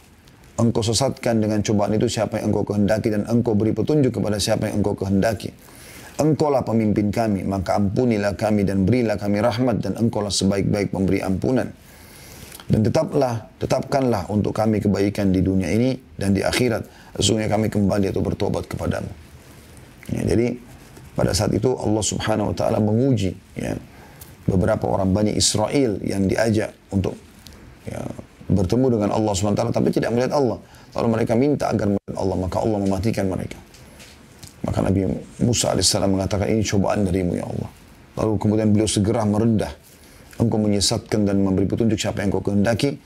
Speaker 1: Engkau sesatkan dengan cobaan itu siapa yang engkau kehendaki, dan engkau beri petunjuk kepada siapa yang engkau kehendaki. Engkaulah pemimpin kami, maka ampunilah kami dan berilah kami rahmat, dan engkaulah sebaik-baik pemberi ampunan. Dan tetapkanlah untuk kami kebaikan di dunia ini dan di akhirat. Sesungguhnya kami kembali atau bertobat kepadamu. Ya, jadi pada saat itu Allah Subhanahu wa taala menguji ya, beberapa orang Bani Israel yang diajak untuk ya, bertemu dengan Allah SWT, tapi tidak melihat Allah. Lalu mereka minta agar melihat Allah, maka Allah mematikan mereka. Maka Nabi Musa AS mengatakan, ini cobaan darimu ya Allah. Lalu kemudian beliau segera merendah. Engkau menyesatkan dan memberi petunjuk siapa yang engkau kehendaki.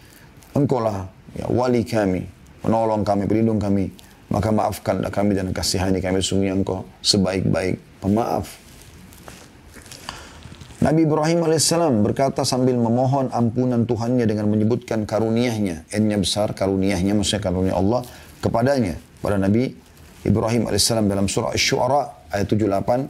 Speaker 1: Engkaulah ya, wali kami, penolong kami, pelindung kami. Maka maafkanlah kami dan kasihani kami. Sungguh engkau sebaik-baik pemaaf. Nabi Ibrahim AS berkata sambil memohon ampunan Tuhannya dengan menyebutkan karuniahnya. N-nya besar, karuniahnya, maksudnya karunia Allah kepadanya. Pada Nabi Ibrahim AS dalam surah Asy-Syu'ara ayat 78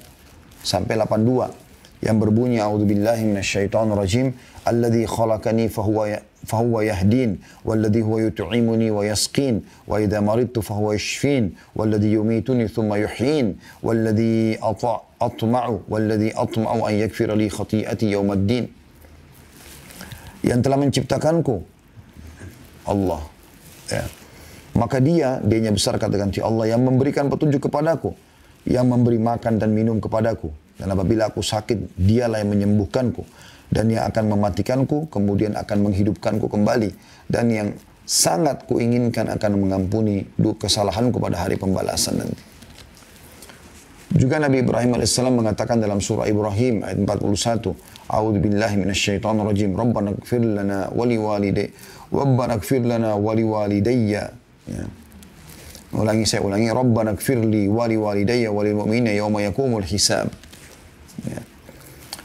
Speaker 1: sampai 82. Yang berbunyi, A'udzubillahi minasyaitonirrajim. Alladzi khalaqani fahuwa yahdin. Walladzi huwa yut'imuni wa yasqin. Wa idza maridtu fahuwa yashfin. Walladzi yumituni thumma yuhyin. Walladzi atma'u an yakfira li khati'ati yaumaddin. Yang telah menciptakanku Allah ya. Maka dianya besar katakan si Allah yang memberikan petunjuk kepadaku, yang memberi makan dan minum kepadaku, dan apabila aku sakit dialah yang menyembuhkanku, dan yang akan mematikanku kemudian akan menghidupkanku kembali, dan yang sangat kuinginkan akan mengampuni kesalahanku pada hari pembalasan nanti. Juga Nabi Ibrahim AS mengatakan dalam surah Ibrahim ayat 41, A'udzubillahi minasyaitonirrajim. Rabbana ighfir lana wa liwalidayya. Ya. Saya ulangi. Rabbana ighfirli wa liwalidayya wa lil mu'minina yawma yaqumul hisab. Ya.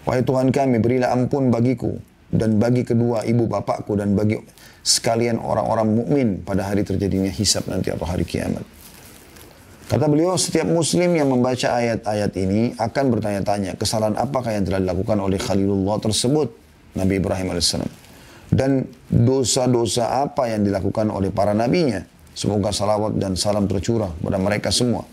Speaker 1: Wahai Tuhan kami, berilah ampun bagiku dan bagi kedua ibu bapakku dan bagi sekalian orang-orang mukmin pada hari terjadinya hisab nanti atau hari kiamat. Kata beliau, setiap muslim yang membaca ayat-ayat ini akan bertanya-tanya, kesalahan apakah yang telah dilakukan oleh Khalilullah tersebut, Nabi Ibrahim AS. Dan dosa-dosa apa yang dilakukan oleh para nabinya. Semoga salawat dan salam tercurah kepada mereka semua.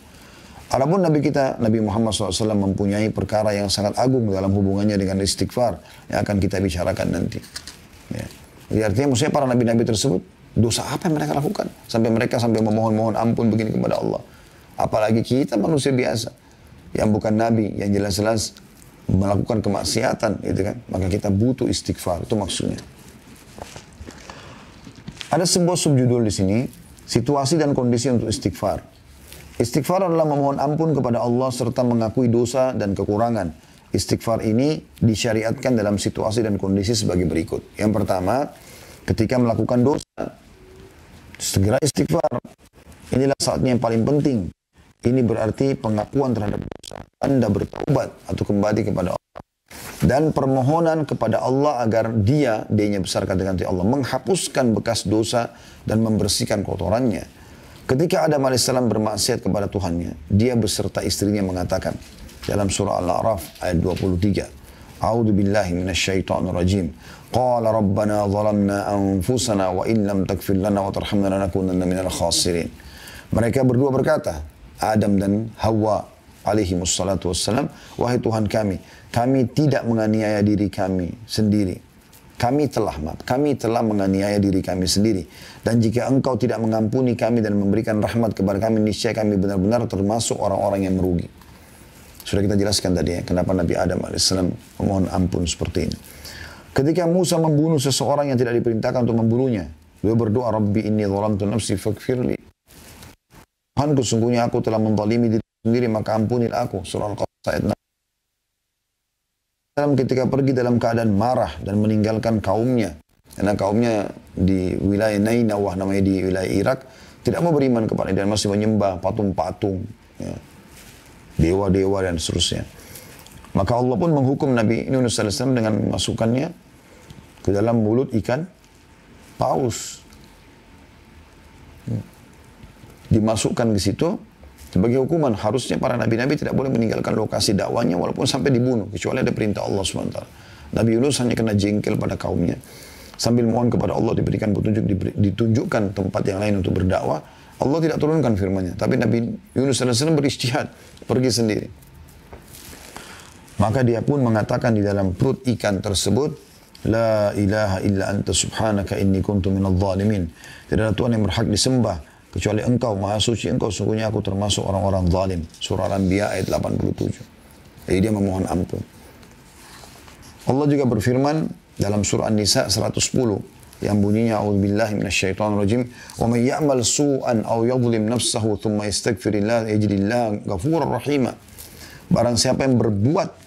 Speaker 1: Adapun Nabi kita, Nabi Muhammad SAW mempunyai perkara yang sangat agung dalam hubungannya dengan istighfar yang akan kita bicarakan nanti. Ya. Jadi artinya maksudnya para nabi-nabi tersebut, dosa apa yang mereka lakukan? Sampai mereka memohon-mohon ampun begini kepada Allah. Apalagi kita manusia biasa yang bukan nabi, yang jelas-jelas melakukan kemaksiatan, gitu kan? Maka kita butuh istighfar, itu maksudnya. Ada sebuah subjudul di sini, situasi dan kondisi untuk istighfar. Istighfar adalah memohon ampun kepada Allah serta mengakui dosa dan kekurangan. Istighfar ini disyariatkan dalam situasi dan kondisi sebagai berikut. Yang pertama, ketika melakukan dosa, segera istighfar. Inilah saatnya yang paling penting. Ini berarti pengakuan terhadap dosa. Anda bertaubat atau kembali kepada Allah. Dan permohonan kepada Allah agar dia-nya besar katakan Allah, menghapuskan bekas dosa dan membersihkan kotorannya. Ketika Adam AS bermaksiat kepada Tuhannya, dia beserta istrinya mengatakan dalam surah Al-A'raf ayat 23, A'udzu billahi minasyaitonir rajim. Qala rabbana zalamna anfusana wa in lam taghfir lana wa tarhamna lanakunanna minal khasirin. Mereka berdua berkata, Adam dan Hawa alaihi wassalatu wassalam, wahai Tuhan kami tidak menganiaya diri kami sendiri. Kami telah menganiaya diri kami sendiri. Dan jika engkau tidak mengampuni kami dan memberikan rahmat kepada kami, niscaya kami benar-benar termasuk orang-orang yang merugi. Sudah kita jelaskan tadi ya, kenapa Nabi Adam AS memohon ampun seperti ini. Ketika Musa membunuh seseorang yang tidak diperintahkan untuk membunuhnya, beliau berdoa, Rabbi inni zalamtu nafsi faghfirli. Tuhanku, sungguhnya aku telah menzalimi diri sendiri, maka ampunilah aku. Surah Al-Qasas ayat 6. Ketika pergi dalam keadaan marah dan meninggalkan kaumnya, karena kaumnya di wilayah Nainawah, namanya di wilayah Irak, tidak mau beriman kepada dia, masih menyembah patung-patung, ya, dewa-dewa dan seterusnya. Maka Allah pun menghukum Nabi Yunus AS dengan memasukkannya ke dalam mulut ikan paus. Dimasukkan ke situ sebagai hukuman. Harusnya para nabi-nabi tidak boleh meninggalkan lokasi dakwanya walaupun sampai dibunuh, kecuali ada perintah Allah SWT. Nabi Yunus hanya kena jengkel pada kaumnya sambil mohon kepada Allah diberikan petunjuk, ditunjukkan tempat yang lain untuk berdakwah. Allah tidak turunkan firman-Nya, tapi Nabi Yunus SAW beristihad, pergi sendiri. Maka dia pun mengatakan di dalam perut ikan tersebut, La ilaha illa anta subhanaka inni kuntu minadh dhalimin. Tidak ada Tuhan yang berhak disembah kecuali engkau, maha suci engkau, sungguhnya aku termasuk orang-orang zalim. Surah Al-Anbiya ayat 87. Jadi dia memohon ampun. Allah juga berfirman dalam surah An-Nisa 110 yang bunyinya a'udzubillahi minasyaitonir rajim, wa may ya'mal su'an aw yadhlim nafsahu thumma yastaghfirillah yajidillahu ghafurar rahima. Barang siapa yang berbuat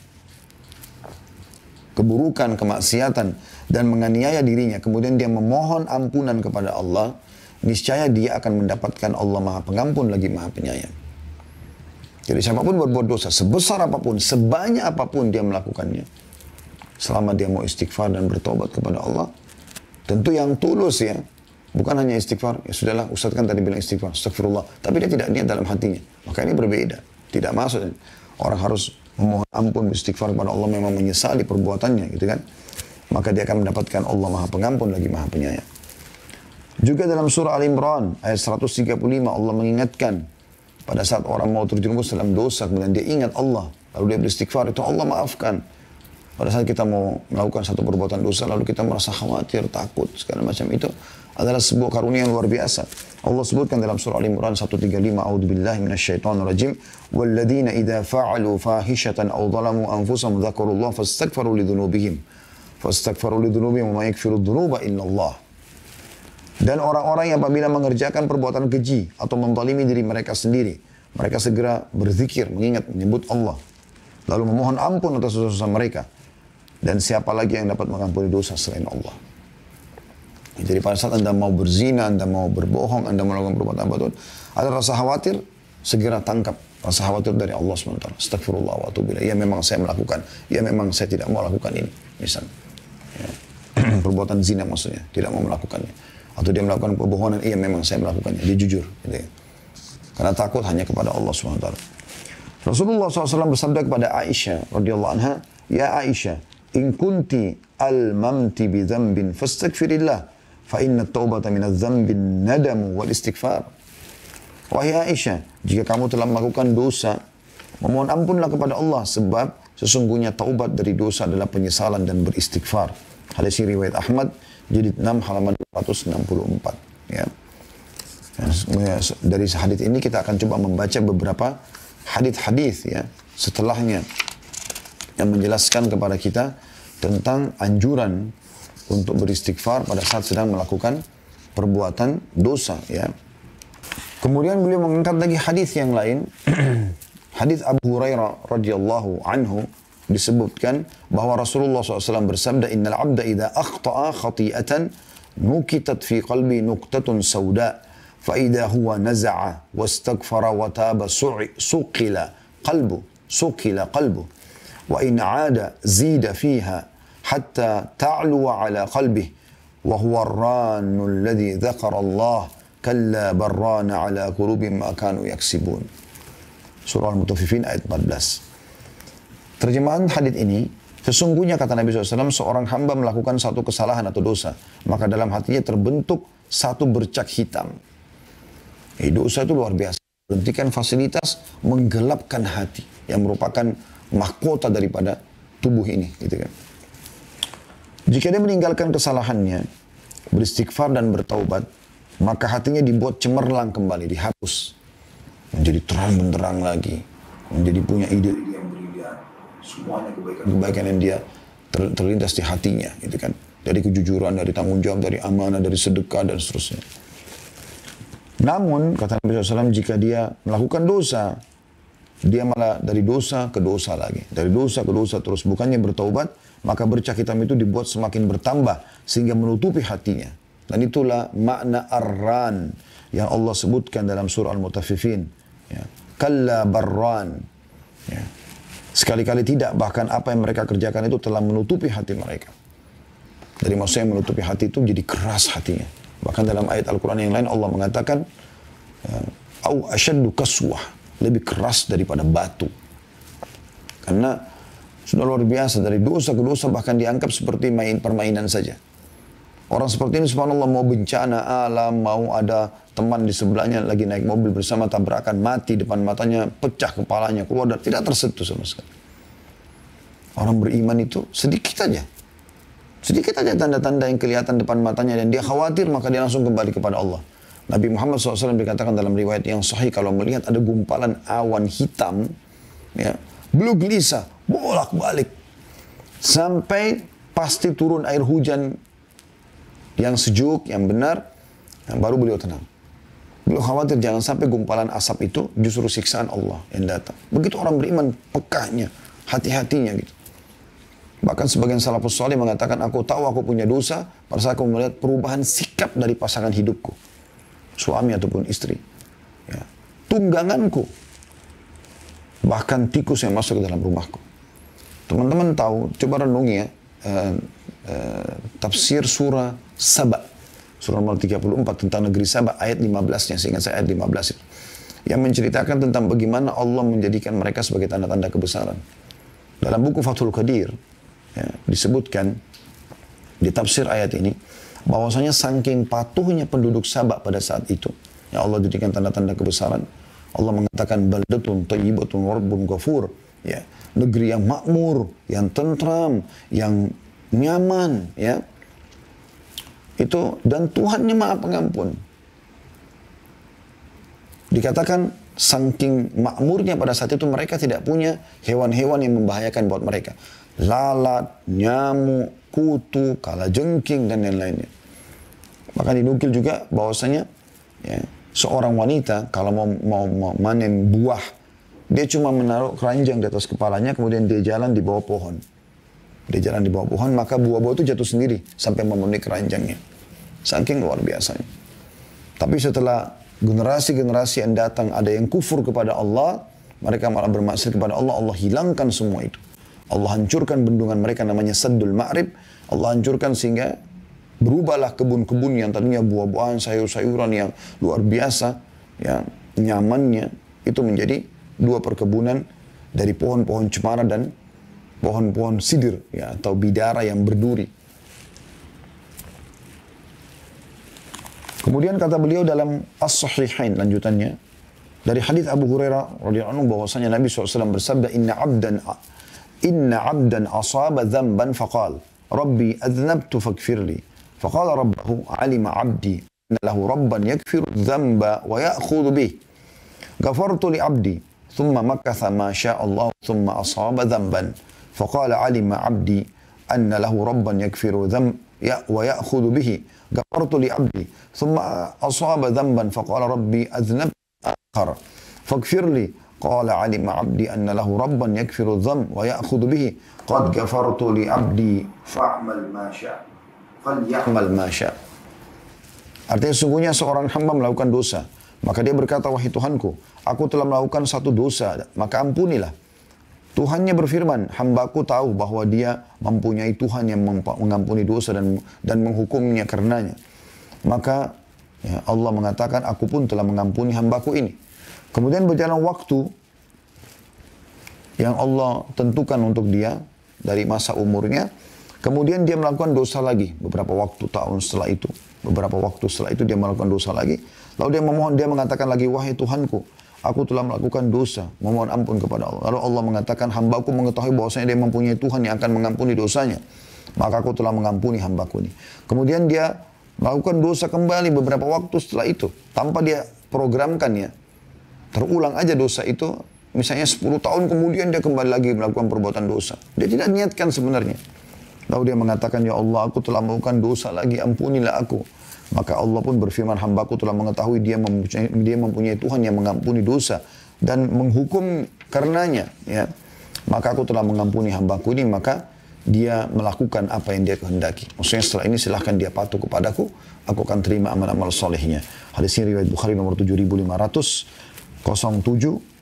Speaker 1: keburukan, kemaksiatan dan menganiaya dirinya, kemudian dia memohon ampunan kepada Allah, niscaya dia akan mendapatkan Allah Maha Pengampun lagi Maha Penyayang. Jadi siapapun berbuat dosa, sebesar apapun, sebanyak apapun dia melakukannya, selama dia mau istighfar dan bertobat kepada Allah, tentu yang tulus ya, bukan hanya istighfar, ya sudahlah Ustaz kan tadi bilang istighfar, astagfirullah, tapi dia tidak niat dalam hatinya, maka ini berbeda, tidak masuk. Orang harus memohon ampun, beristighfar kepada Allah, memang menyesali perbuatannya gitu kan, maka dia akan mendapatkan Allah Maha Pengampun lagi Maha Penyayang. Juga dalam surah Al-Imran ayat 135 Allah mengingatkan pada saat orang mau terjerumus dalam dosa, kemudian dia ingat Allah, lalu dia beristighfar, itu Allah maafkan. Pada saat kita mau melakukan satu perbuatan dosa, lalu kita merasa khawatir, takut, segala macam, itu adalah sebuah karunia yang luar biasa. Allah sebutkan dalam surah Al-Imran 135, A'udzubillahi minasyaitonirrajim, walladzina idza fa'alu fahishatan aw zalamu anfusahum dzakarullah fastaghfiru lidzunubihim wa may yaghfiru dzunuba illallah. Dan orang-orang yang apabila mengerjakan perbuatan keji atau menzalimi diri mereka sendiri, mereka segera berzikir, mengingat, menyebut Allah, lalu memohon ampun atas dosa-dosa mereka. Dan siapa lagi yang dapat mengampuni dosa selain Allah? Jadi pada saat Anda mau berzina, Anda mau berbohong, Anda melakukan perbuatan batil, ada rasa khawatir, segera tangkap rasa khawatir dari Allah SWT. Astagfirullah wa atubu ilaih. Ya memang saya melakukan, ya memang saya tidak mau lakukan ini. Misalnya, ya. Perbuatan zina maksudnya, tidak mau melakukannya. Atau dia melakukan kebohongan, iya memang saya melakukannya. Dia jujur. Gitu ya. Karena takut hanya kepada Allah SWT. Rasulullah SAW bersabda kepada Aisyah radhiyallahu anha, Ya Aisyah, in kunti al-mamti bi dzambin fastaghfirillah, fa inna at-taubata min adz-dzambi nadamu wal istighfar. Wahai Aisyah, jika kamu telah melakukan dosa, memohon ampunlah kepada Allah, sebab sesungguhnya taubat dari dosa adalah penyesalan dan beristighfar. Hadis riwayat Ahmad jilid 6 halaman 264. Ya. Dari hadis ini kita akan coba membaca beberapa hadis-hadis ya setelahnya yang menjelaskan kepada kita tentang anjuran untuk beristighfar pada saat sedang melakukan perbuatan dosa, ya. Kemudian beliau mengangkat lagi hadis yang lain. Hadis Abu Hurairah radhiyallahu anhu disebutkan bahwa Rasulullah SAW bersabda, "Innal 'abda idza akhta'a khati'atan nukitat fi qalbi nuqtatun sauda, fa idza huwa naza'a wastaghfara wa taba suqila qalbu wa in 'ada zida fiha hatta ta'luwa 'ala qalbihi wa huwa ar-rannu alladhi dzakara Allah kalla barrana 'ala qulubihim ma kanu yaksibun." Surah Al-Mutaffifin ayat 14. Terjemahan hadis ini, sesungguhnya kata Nabi SAW, seorang hamba melakukan satu kesalahan atau dosa, maka dalam hatinya terbentuk satu bercak hitam. Dosa itu luar biasa. Berhentikan fasilitas, menggelapkan hati, yang merupakan mahkota daripada tubuh ini. Gitu kan. Jika dia meninggalkan kesalahannya, beristighfar dan bertaubat, maka hatinya dibuat cemerlang kembali, dihapus. Menjadi terang benderang lagi. Menjadi punya ide-ide yang brilian. Semuanya kebaikan yang dia terlintas di hatinya. Gitu kan. Dari kejujuran, dari tanggung jawab, dari amanah, dari sedekah, dan seterusnya. Namun, kata Nabi SAW, jika dia melakukan dosa, dia malah dari dosa ke dosa lagi. Dari dosa ke dosa terus. Bukannya bertaubat, maka bercak hitam itu dibuat semakin bertambah sehingga menutupi hatinya. Dan itulah makna ar-ran yang Allah sebutkan dalam surah Al-Mutaffifin. Ya. Kalla barran. Ya. Sekali-kali tidak, bahkan apa yang mereka kerjakan itu telah menutupi hati mereka. Dari maksudnya menutupi hati itu jadi keras hatinya. Bahkan dalam ayat Al-Quran yang lain Allah mengatakan au asyaddu kaswah, lebih keras daripada batu. Karena sudah luar biasa, dari dosa ke dosa bahkan dianggap seperti permainan saja. Orang seperti ini subhanallah, mau bencana alam, mau ada teman di sebelahnya lagi naik mobil bersama tabrakan, mati depan matanya, pecah kepalanya, keluar dan tidak tersentuh sama sekali. Orang beriman itu sedikit aja. Sedikit aja tanda-tanda yang kelihatan depan matanya dan dia khawatir, maka dia langsung kembali kepada Allah. Nabi Muhammad SAW dikatakan dalam riwayat yang sahih, kalau melihat ada gumpalan awan hitam, ya, beliau gelisah, bolak-balik. Sampai pasti turun air hujan yang sejuk, yang benar, yang baru beliau tenang. Beliau khawatir jangan sampai gumpalan asap itu justru siksaan Allah yang datang. Begitu orang beriman, pekahnya, hati-hatinya gitu. Bahkan sebagian salafus salih mengatakan, aku tahu aku punya dosa pada saat aku melihat perubahan sikap dari pasangan hidupku. Suami ataupun istri. Ya. Tungganganku. Bahkan tikus yang masuk ke dalam rumahku. Teman-teman tahu, coba renungi ya. Tafsir surah Saba. Surah nomor 34 tentang negeri Saba. Ayat 15-nya, seingat saya ayat 15 itu. Yang menceritakan tentang bagaimana Allah menjadikan mereka sebagai tanda-tanda kebesaran. Dalam buku Fathul Qadir, ya, disebutkan di tafsir ayat ini, bahwasanya saking patuhnya penduduk Sabak pada saat itu, ya Allah jadikan tanda-tanda kebesaran. Allah mengatakan baldatun thayyibatun rabbun ghafur, ya, negeri yang makmur, yang tentram, yang nyaman, ya. Itu dan Tuhannya Maha Pengampun. Dikatakan saking makmurnya pada saat itu mereka tidak punya hewan-hewan yang membahayakan buat mereka. Lalat, nyamuk, kutu, kalajengking dan lain-lainnya. Maka dinukil juga bahwasanya ya, seorang wanita kalau mau manen buah, dia cuma menaruh keranjang di atas kepalanya, kemudian dia jalan di bawah pohon. Dia jalan di bawah pohon, maka buah-buah itu jatuh sendiri sampai memenuhi keranjangnya. Saking luar biasanya. Tapi setelah generasi-generasi yang datang ada yang kufur kepada Allah, mereka malah bermaksiat kepada Allah, Allah hilangkan semua itu. Allah hancurkan bendungan mereka namanya Saddul Ma'rib. Allah hancurkan sehingga berubahlah kebun-kebun yang tadinya buah-buahan, sayur-sayuran yang luar biasa, yang nyamannya, itu menjadi dua perkebunan dari pohon-pohon cemara dan pohon-pohon sidir, ya, atau bidara yang berduri. Kemudian kata beliau dalam As-Sahihain lanjutannya, dari hadis Abu Hurairah radhiyallahu anhu bahwasanya Nabi SAW bersabda, Inna abdan asaba dhanban faqal Rabbi adhnabtu faghfirli faqala rabbahu alima abdi anna lahu rabban yaghfiru dhanba wa ya'khudhu bih ghafartu li abdi thumma makatha ma syaa Allah thumma asaba dhanban faqala alima abdi anna lahu rabban yaghfiru dhanba wa ya'khudhu bihi ghafartu li abdi thumma asaba dhanban faqala rabbi adhnab akhar faghfir li qala alima abdi anna lahu rabban yakfiru dhanb wa ya'khudhu bihi qad ghafartu li abdi fa'mal ma syaa falyamal ma syaa. Artinya sungguhnya seorang hamba melakukan dosa, maka dia berkata, wahai Tuhanku, aku telah melakukan satu dosa, maka ampunilah. Tuhannya berfirman, hambaku tahu bahwa dia mempunyai Tuhan yang mengampuni dosa dan menghukumnya karenanya. Maka ya, Allah mengatakan, aku pun telah mengampuni hambaku ini. Kemudian berjalan waktu yang Allah tentukan untuk dia dari masa umurnya. Kemudian dia melakukan dosa lagi beberapa waktu tahun setelah itu. Beberapa waktu setelah itu dia melakukan dosa lagi. Lalu dia memohon, dia mengatakan lagi, wahai Tuhanku, aku telah melakukan dosa, memohon ampun kepada Allah. Lalu Allah mengatakan, hambaku mengetahui bahwasanya dia mempunyai Tuhan yang akan mengampuni dosanya. Maka aku telah mengampuni hambaku ini. Kemudian dia melakukan dosa kembali beberapa waktu setelah itu. Tanpa dia programkan ya. Terulang aja dosa itu. Misalnya 10 tahun kemudian dia kembali lagi melakukan perbuatan dosa. Dia tidak niatkan sebenarnya. Lalu dia mengatakan, ya Allah, aku telah melakukan dosa lagi, ampunilah aku. Maka Allah pun berfirman, hambaku telah mengetahui dia mempunyai Tuhan yang mengampuni dosa dan menghukum karenanya. Ya. Maka aku telah mengampuni hambaku ini, maka dia melakukan apa yang dia kehendaki. Maksudnya setelah ini silahkan dia patuh kepadaku, aku akan terima amal-amal solehnya. Hadis ini riwayat Bukhari nomor 7507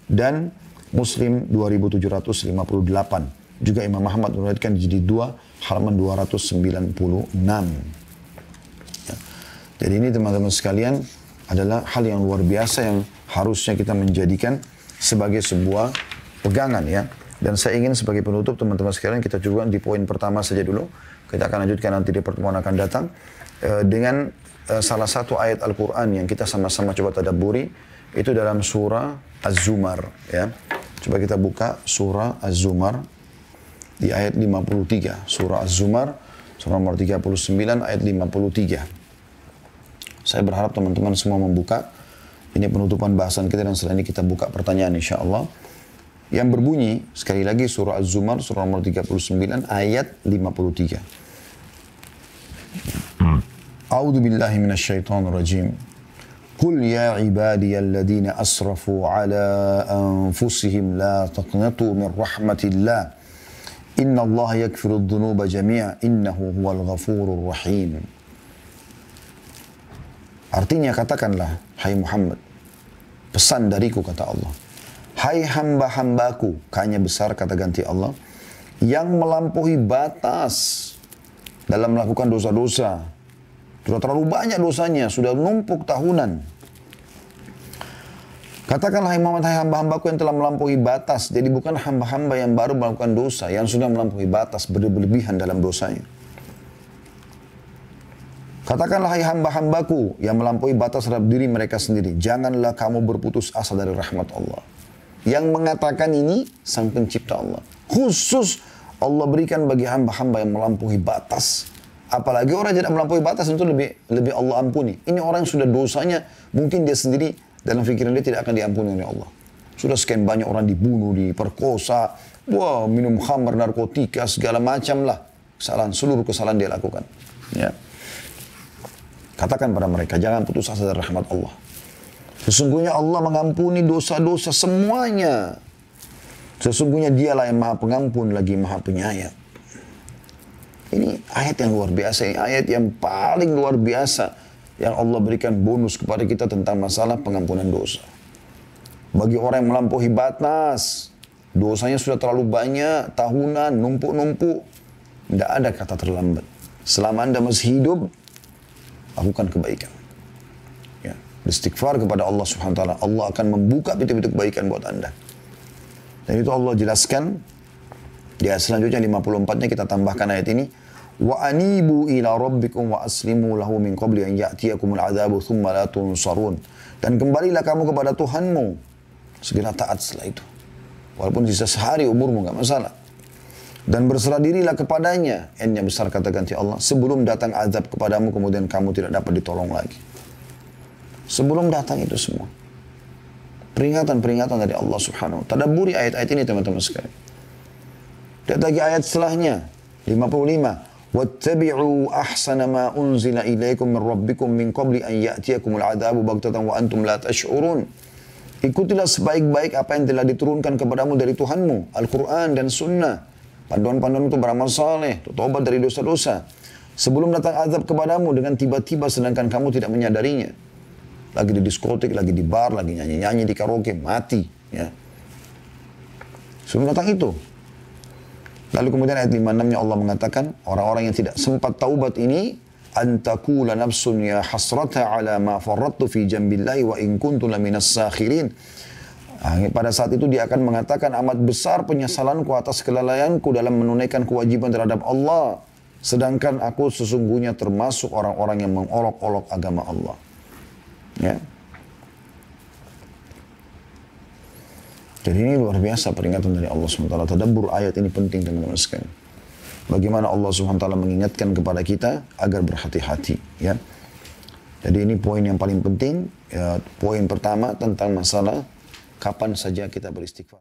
Speaker 1: dan Muslim 2758. Juga Imam Ahmad meriwayatkan di jilid 2 halaman 296. Jadi ini teman-teman sekalian adalah hal yang luar biasa yang harusnya kita menjadikan sebagai sebuah pegangan ya. Dan saya ingin sebagai penutup teman-teman sekalian kita juga di poin pertama saja dulu. Kita akan lanjutkan nanti di pertemuan akan datang. Dengan salah satu ayat Al-Quran yang kita sama-sama coba tadabburi. Itu dalam surah Az-Zumar ya. Coba kita buka surah Az-Zumar di ayat 53. Surah Az-Zumar surah nomor 39 ayat 53. Saya berharap teman-teman semua membuka. Ini penutupan bahasan kita dan setelah ini kita buka pertanyaan insya Allah. Yang berbunyi, sekali lagi surah Az-Zumar, surah nomor 39, ayat 53. A'udhu billahi minasyaitonir rajim. Qul ya ibadiyalladina asrafu ala anfusihim la taqnatu min rahmatillah. Inna Allah yakfiru dhunuba jami'a innahu huwal ghafurur rahim. Artinya katakanlah, hai Muhammad, pesan dariku kata Allah. Hai hamba-hambaku, kanya besar kata ganti Allah, yang melampaui batas dalam melakukan dosa-dosa. Sudah terlalu banyak dosanya, sudah numpuk tahunan. Katakanlah hai Muhammad, hai hamba-hambaku yang telah melampaui batas. Jadi bukan hamba-hamba yang baru melakukan dosa, yang sudah melampaui batas, berlebihan dalam dosanya. Katakanlah hai hamba-hambaku yang melampaui batas terhadap diri mereka sendiri. Janganlah kamu berputus asa dari rahmat Allah. Yang mengatakan ini sang pencipta Allah. Khusus Allah berikan bagi hamba-hamba yang melampaui batas. Apalagi orang yang tidak melampaui batas itu lebih Allah ampuni. Ini orang yang sudah dosanya mungkin dia sendiri dalam pikiran dia tidak akan diampuni oleh Allah. Sudah sekian banyak orang dibunuh, diperkosa, wah minum khamar, narkotika, segala macam lah. Kesalahan, seluruh kesalahan dia lakukan. Ya. Katakan pada mereka, jangan putus asa dari rahmat Allah. Sesungguhnya Allah mengampuni dosa-dosa semuanya. Sesungguhnya dialah yang maha pengampun lagi maha penyayang. Ini ayat yang luar biasa, ini ayat yang paling luar biasa. Yang Allah berikan bonus kepada kita tentang masalah pengampunan dosa. Bagi orang yang melampaui batas, dosanya sudah terlalu banyak, tahunan, numpuk-numpuk. Tidak ada kata terlambat. Selama Anda masih hidup, lakukan kebaikan. Ya, beristighfar kepada Allah Subhanahu wa taala. Allah akan membuka pintu-pintu kebaikan buat Anda. Dan itu Allah jelaskan di ayat selanjutnya 54-nya kita tambahkan ayat ini. Wa anibu ila rabbikum wa aslimu lahu min qabli an ya'tiyakumul adzabu thumma la tunsarun. Dan kembalilah kamu kepada Tuhanmu. Segera taat setelah itu. Walaupun sisa sehari umurmu enggak masalah. Dan berserah dirilah kepadanya. N-nya besar kata ganti Allah. Sebelum datang azab kepadamu, kemudian kamu tidak dapat ditolong lagi. Sebelum datang itu semua. Peringatan-peringatan dari Allah Subhanahu wa ta'ala. Tadabburi ayat-ayat ini teman-teman sekalian. Lihat lagi ayat setelahnya. 55. Wattabi'u ahsana ma unzila ilaikum min rabbikum min qabli an ya'tiyakumul adabu baghtatan wa antum la tash'urun. Ikutilah sebaik-baik apa yang telah diturunkan kepadamu dari Tuhanmu, Al-Quran dan Sunnah. Panduan-panduan itu beramal saleh, tobat dari dosa-dosa. Sebelum datang azab kepadamu dengan tiba-tiba sedangkan kamu tidak menyadarinya. Lagi di diskotik, lagi di bar, lagi nyanyi-nyanyi di karaoke, mati. Ya. Sebelum datang itu. Lalu kemudian ayat 56-nya Allah mengatakan, orang-orang yang tidak sempat taubat ini, antakula nafsun ya hasrata ala ma farrattu fi jambillahi wa in kuntu laminas sakhirin. Pada saat itu dia akan mengatakan, amat besar penyesalanku atas kelalaianku dalam menunaikan kewajiban terhadap Allah. Sedangkan aku sesungguhnya termasuk orang-orang yang mengolok-olok agama Allah. Ya. Jadi ini luar biasa peringatan dari Allah SWT. Tadabbur ayat ini penting teman-teman sekalian. Bagaimana Allah SWT mengingatkan kepada kita agar berhati-hati. Ya. Jadi ini poin yang paling penting. Ya, poin pertama tentang masalah kapan saja kita beristighfar.